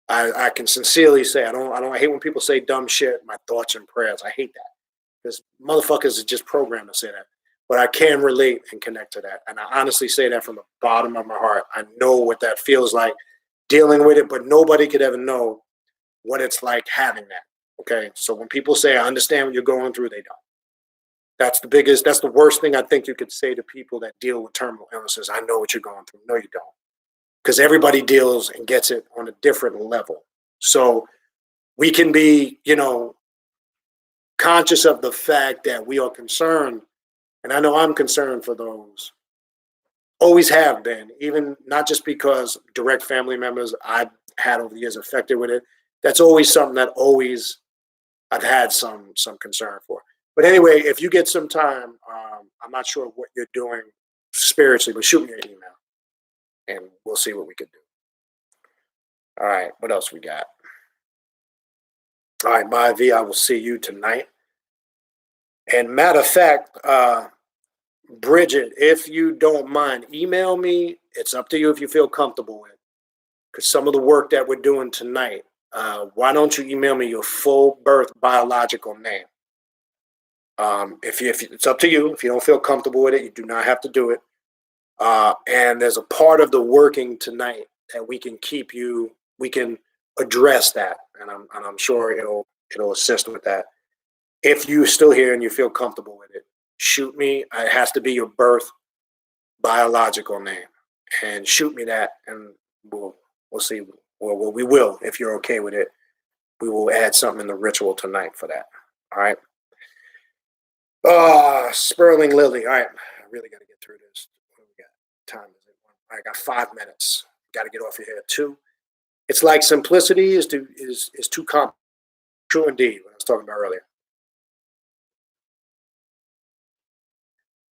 I can sincerely say I hate when people say dumb shit. My thoughts and prayers. I hate that because motherfuckers are just programmed to say that. But I can relate and connect to that. And I honestly say that from the bottom of my heart. I know what that feels like dealing with it, but nobody could ever know what it's like having that. Okay. So when people say, I understand what you're going through, they don't. That's the worst thing I think you could say to people that deal with terminal illnesses. I know what you're going through. No, you don't. because everybody deals and gets it on a different level. So we can be, conscious of the fact that we are concerned, and I know I'm concerned for those, always have been, even not just because direct family members I've had over the years affected with it. That's always something that always I've had some concern for. But anyway, if you get some time, I'm not sure what you're doing spiritually, but shoot me an email and we'll see what we can do. All right, what else we got? All right, my V, I will see you tonight. And matter of fact, Bridget, if you don't mind, email me. It's up to you if you feel comfortable with it. Because some of the work that we're doing tonight, why don't you email me your full birth biological name? If it's up to you. If you don't feel comfortable with it, you do not have to do it. And there's a part of the working tonight that we can address that, and I'm sure it'll assist with that. If you're still here and you feel comfortable with it, shoot me. It has to be your birth biological name, and shoot me that, and we'll see. Well, we will, if you're okay with it. We will add something in the ritual tonight for that. All right. Sperling Lily. All right, I really got to get through this. What we got? Time is it? I got 5 minutes. Got to get off your head too. It's like simplicity is too complex. True indeed. What I was talking about earlier.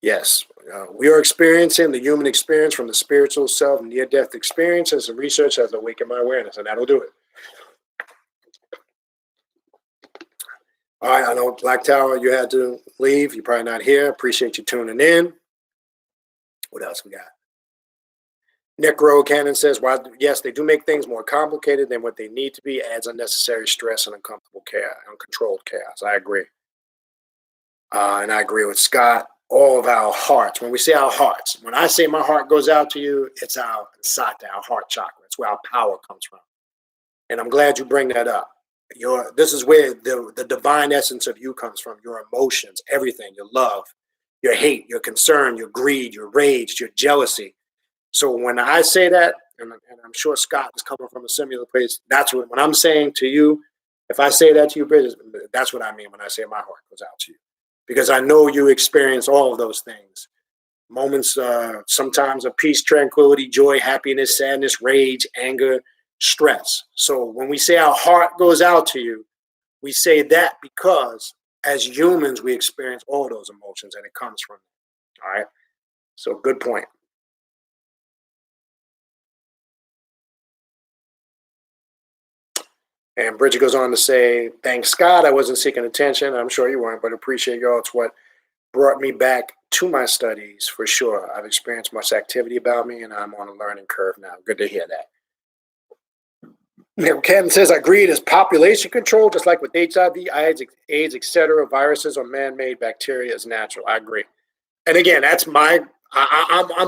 Yes, we are experiencing the human experience from the spiritual self, near-death experiences, and research has awakened my awareness, and that'll do it. All right, I know Black Tower, you had to leave. You're probably not here. Appreciate you tuning in. What else we got? Nick Rowe Cannon says, "While yes, they do make things more complicated than what they need to be, adds unnecessary stress and uncomfortable chaos, uncontrolled chaos." I agree. And I agree with Scott. All of our hearts, when we say our hearts, when I say my heart goes out to you, it's our sata, our heart chakra. It's where our power comes from. And I'm glad you bring that up. This is where the divine essence of you comes from, your emotions, everything, your love, your hate, your concern, your greed, your rage, your jealousy. So when I say that, and I'm sure Scott is coming from a similar place, that's what, when I'm saying to you, if I say that to you, Bridget, that's what I mean when I say my heart goes out to you. Because I know you experience all of those things. Moments, sometimes of peace, tranquility, joy, happiness, sadness, rage, anger, stress. So when we say our heart goes out to you, we say that because as humans, we experience all those emotions and it comes from them. All right. So good point. And Bridget goes on to say, "Thanks, Scott. I wasn't seeking attention. I'm sure you weren't, but appreciate y'all. It's what brought me back to my studies for sure. I've experienced much activity about me and I'm on a learning curve now." Good to hear that. Ken says, "I agree. It is population control, just like with HIV, AIDS, etc. Viruses or man-made, bacteria is natural." I agree. And again, that's I'm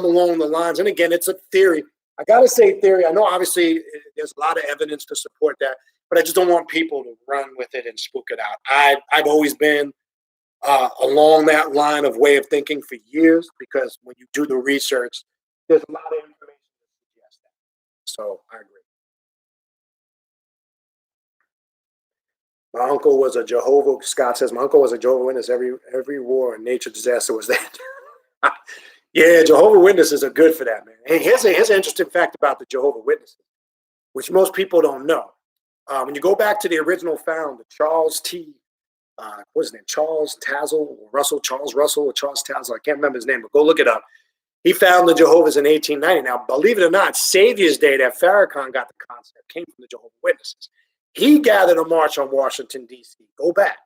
along the lines. And again, it's a theory. I got to say theory. I know obviously there's a lot of evidence to support that, but I just don't want people to run with it and spook it out. I've always been along that line of way of thinking for years, because when you do the research, there's a lot of information that suggests that. So I agree. My uncle was a Jehovah. Scott says, "My uncle was a Jehovah Witness. Every war and nature disaster was that." Yeah, Jehovah Witnesses are good for that, man. Hey, here's an interesting fact about the Jehovah Witnesses, which most people don't know. When you go back to the original founder, Charles what's his name? Charles Russell, or Charles Tazzle. I can't remember his name, but go look it up. He founded the Jehovah's in 1890. Now, believe it or not, Savior's Day that Farrakhan got the concept came from the Jehovah Witnesses. He gathered a march on Washington, D.C. Go back.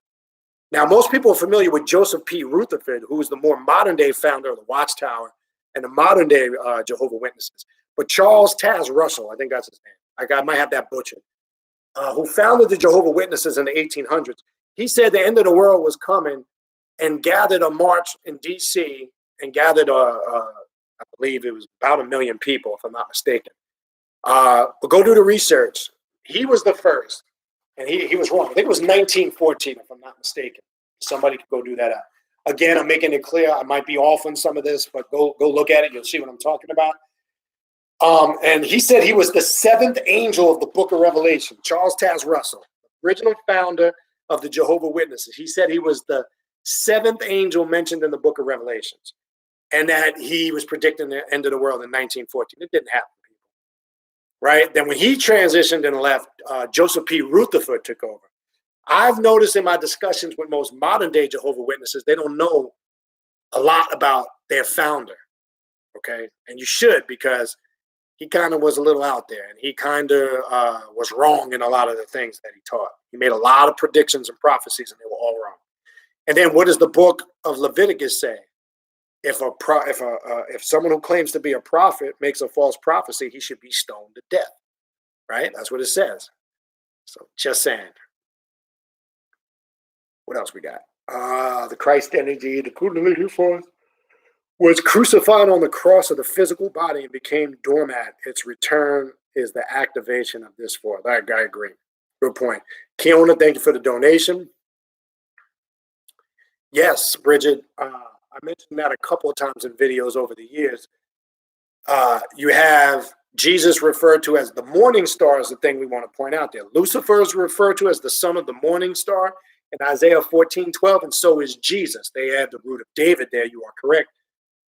Now, most people are familiar with Joseph P. Rutherford, who is the more modern-day founder of the Watchtower and the modern-day Jehovah Witnesses. But Charles Taz Russell, I think that's his name. I might have that butchered. Who founded the Jehovah Witnesses in the 1800s. He said the end of the world was coming and gathered a march in D.C. and gathered, I believe it was about 1 million people, if I'm not mistaken. But go do the research. He was the first, and he was wrong. I think it was 1914, if I'm not mistaken. Somebody could go do that out. Again, I'm making it clear. I might be off on some of this, but go look at it. You'll see what I'm talking about. And he said he was the seventh angel of the book of Revelation. Charles Taz Russell, original founder of the Jehovah's Witnesses. He said he was the seventh angel mentioned in the book of Revelations, and that he was predicting the end of the world in 1914. It didn't happen, people. Right? Then when he transitioned and left, Joseph P. Rutherford took over. I've noticed in my discussions with most modern day Jehovah's Witnesses, they don't know a lot about their founder. Okay. And you should, because he kind of was a little out there, and he kind of was wrong in a lot of the things that he taught. He made a lot of predictions and prophecies, and they were all wrong. And then what does the book of Leviticus say? If someone who claims to be a prophet makes a false prophecy, he should be stoned to death. Right? That's what it says. So just saying. What else we got? The Christ energy, the Kundalini force, was crucified on the cross of the physical body and became doormat. Its return is the activation of this force. I agree. Good point. Keona, thank you for the donation. Yes, Bridget, I mentioned that a couple of times in videos over the years. You have Jesus referred to as the morning star is the thing we want to point out there. Lucifer is referred to as the son of the morning star in Isaiah 14:12, and so is Jesus. They add the root of David there. You are correct.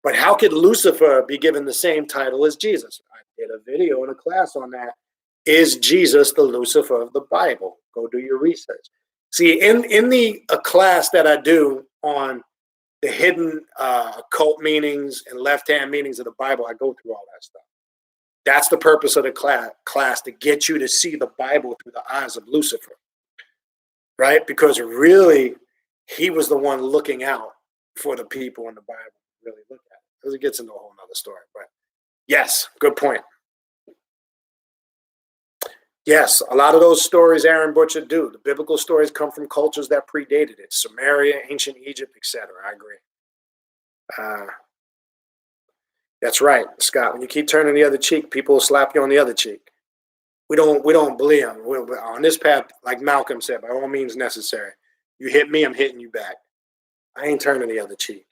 But how could Lucifer be given the same title as Jesus? I did a video in a class on that. Is Jesus the Lucifer of the Bible? Go do your research. See, in the class that I do on the hidden occult meanings and left-hand meanings of the Bible, I go through all that stuff. That's the purpose of the class, to get you to see the Bible through the eyes of Lucifer, right? Because really, he was the one looking out for the people in the Bible. Really look at it, because it gets into a whole nother story. But yes, good point. Yes, a lot of those stories Aaron Butcher do. The biblical stories come from cultures that predated it. Samaria, ancient Egypt, etc. I agree. That's right, Scott. When you keep turning the other cheek, people will slap you on the other cheek. We don't believe them. We're on this path, like Malcolm said, by all means necessary. You hit me, I'm hitting you back. I ain't turning the other cheek.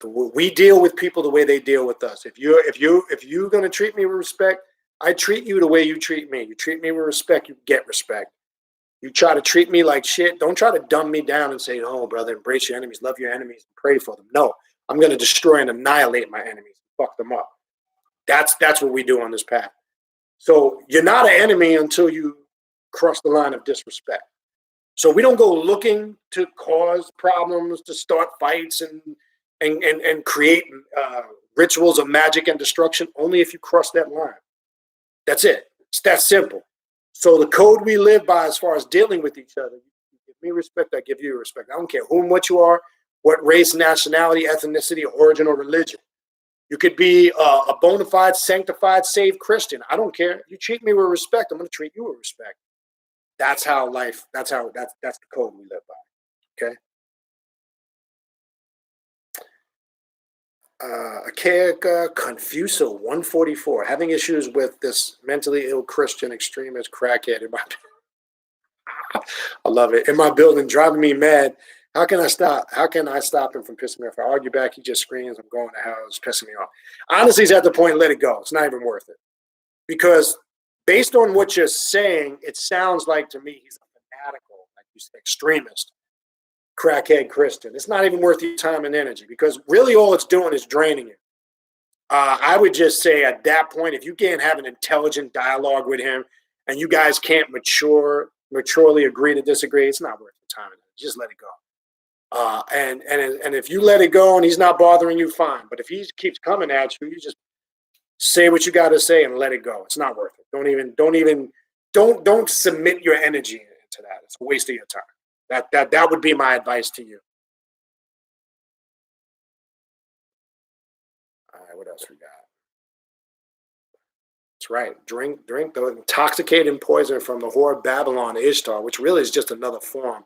We deal with people the way they deal with us. If you're gonna treat me with respect, I treat you the way you treat me. You treat me with respect, you get respect. You try to treat me like shit, don't try to dumb me down and say, "Oh, brother, embrace your enemies, love your enemies, and pray for them." No, I'm gonna destroy and annihilate my enemies, fuck them up. That's what we do on this path. So you're not an enemy until you cross the line of disrespect. So we don't go looking to cause problems, to start fights and create rituals of magic and destruction only if you cross that line. That's it. It's that simple. So the code we live by as far as dealing with each other, you give me respect, I give you respect. I don't care who and what you are, what race, nationality, ethnicity, origin, or religion. You could be a bona fide, sanctified, saved Christian. I don't care. You treat me with respect, I'm going to treat you with respect. That's how life, that's the code we live by. Okay? Archaic Confuso 144, having issues with this mentally ill Christian extremist crackhead in my I love it. In my building, driving me mad. How can I stop him from pissing me off? If I argue back, he just screams, I'm going to hell, it's pissing me off. Honestly, he's at the point, let it go. It's not even worth it. Because based on what you're saying, it sounds like to me he's a fanatical, like you said, extremist, crackhead Christian. It's not even worth your time and energy, because really all it's doing is draining you. I would just say at that point, if you can't have an intelligent dialogue with him and you guys can't maturely agree to disagree, it's not worth your time and energy. Just let it go. And if you let it go and he's not bothering you, fine. But if he keeps coming at you, you just say what you got to say and let it go. It's not worth it. Don't submit your energy into that. It's a waste of your time. That would be my advice to you. All right, what else we got? That's right. Drink the intoxicating poison from the whore Babylon Ishtar, which really is just another form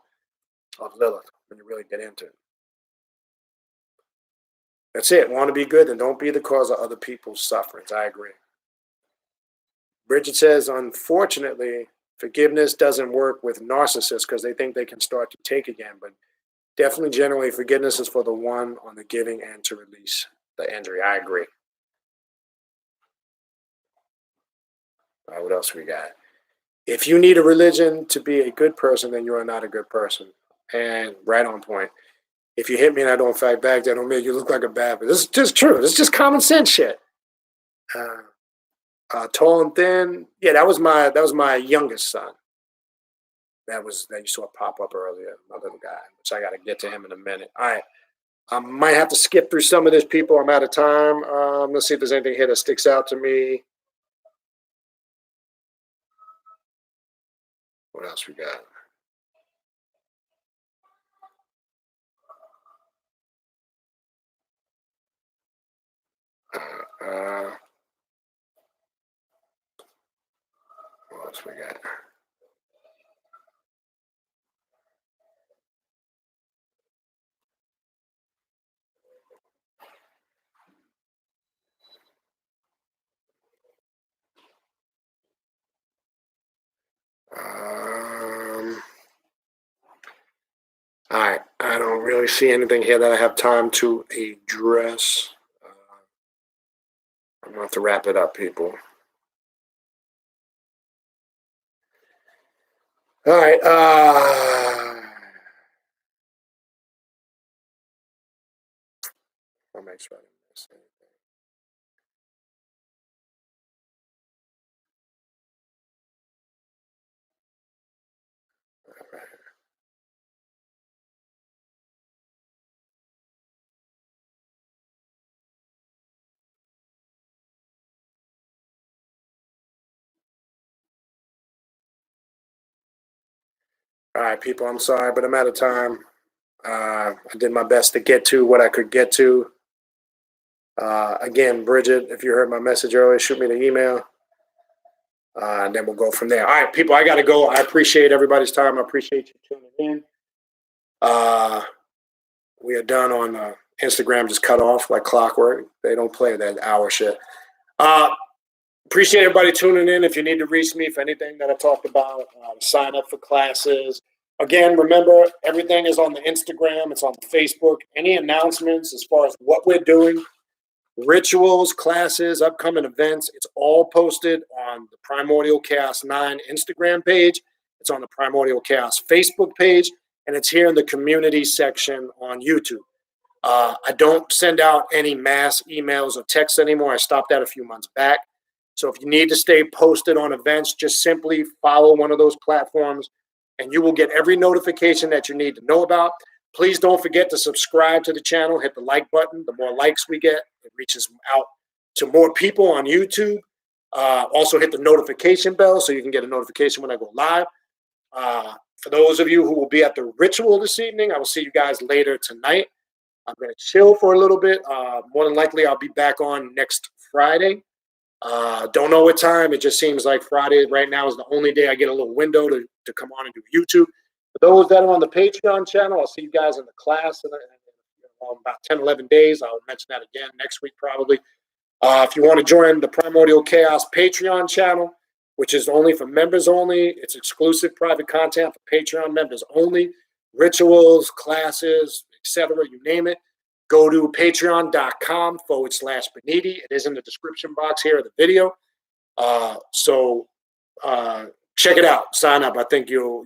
of Lilith when you really get into it. That's it. Want to be good, and don't be the cause of other people's sufferings. I agree. Bridget says, unfortunately, forgiveness doesn't work with narcissists because they think they can start to take again. But definitely, generally, forgiveness is for the one on the giving end to release the injury. I agree. What else we got? If you need a religion to be a good person, then you are not a good person. And right on point. If you hit me and I don't fight back, that don't make you look like a bad person. This is just true. This is just common sense shit. Tall and thin. Yeah, that was my youngest son. That you saw pop up earlier, my little guy, which I got to get to him in a minute. All right. I might have to skip through some of this, people. I'm out of time. Let's see if there's anything here that sticks out to me. What else we got? What else we got? All right. I don't really see anything here that I have time to address. I'm going to have to wrap it up, people. All right. I'll make sure I don't miss anything. All right, people, I'm sorry, but I'm out of time. I did my best to get to what I could get to. Again, Bridget, if you heard my message earlier, shoot me the email. And then we'll go from there. All right, people, I got to go. I appreciate everybody's time. I appreciate you tuning in. We are done on Instagram, just cut off like clockwork. They don't play that hour shit. Appreciate everybody tuning in. If you need to reach me for anything that I talked about, sign up for classes. Again, remember, everything is on the Instagram. It's on the Facebook. Any announcements as far as what we're doing, rituals, classes, upcoming events, it's all posted on the Primordial Chaos 9 Instagram page. It's on the Primordial Chaos Facebook page. And it's here in the community section on YouTube. I don't send out any mass emails or texts anymore. I stopped that a few months back. So if you need to stay posted on events, just simply follow one of those platforms and you will get every notification that you need to know about. Please don't forget to subscribe to the channel. Hit the like button. The more likes we get, it reaches out to more people on YouTube. Also hit the notification bell so you can get a notification when I go live. For those of you who will be at the ritual this evening, I will see you guys later tonight. I'm going to chill for a little bit. More than likely, I'll be back on next Friday. Don't know what time. It just seems like Friday right now is the only day I get a little window to come on and do YouTube. For those that are on the Patreon channel, I'll see you guys in the class in about 10, 11 days. I'll mention that again next week probably. If you want to join the Primordial Chaos Patreon channel, which is only for members only, it's exclusive private content for Patreon members only, rituals, classes, etc., you name it. Go to patreon.com/Beniti. It is in the description box here of the video. So check it out. Sign up. I think you'll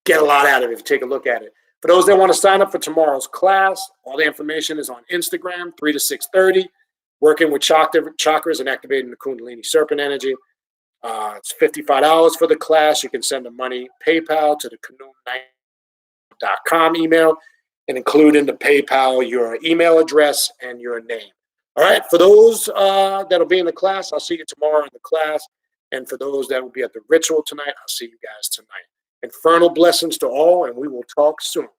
get a lot out of it if you take a look at it. For those that want to sign up for tomorrow's class, all the information is on Instagram, 3 to 6:30. Working with chakras and activating the Kundalini serpent energy. It's $55 for the class. You can send the money PayPal to the canoe.com email and include in the PayPal your email address and your name. All right. For those that'll be in the class, I'll see you tomorrow in the class. And for those that will be at the ritual tonight, I'll see you guys tonight. Infernal blessings to all, and we will talk soon.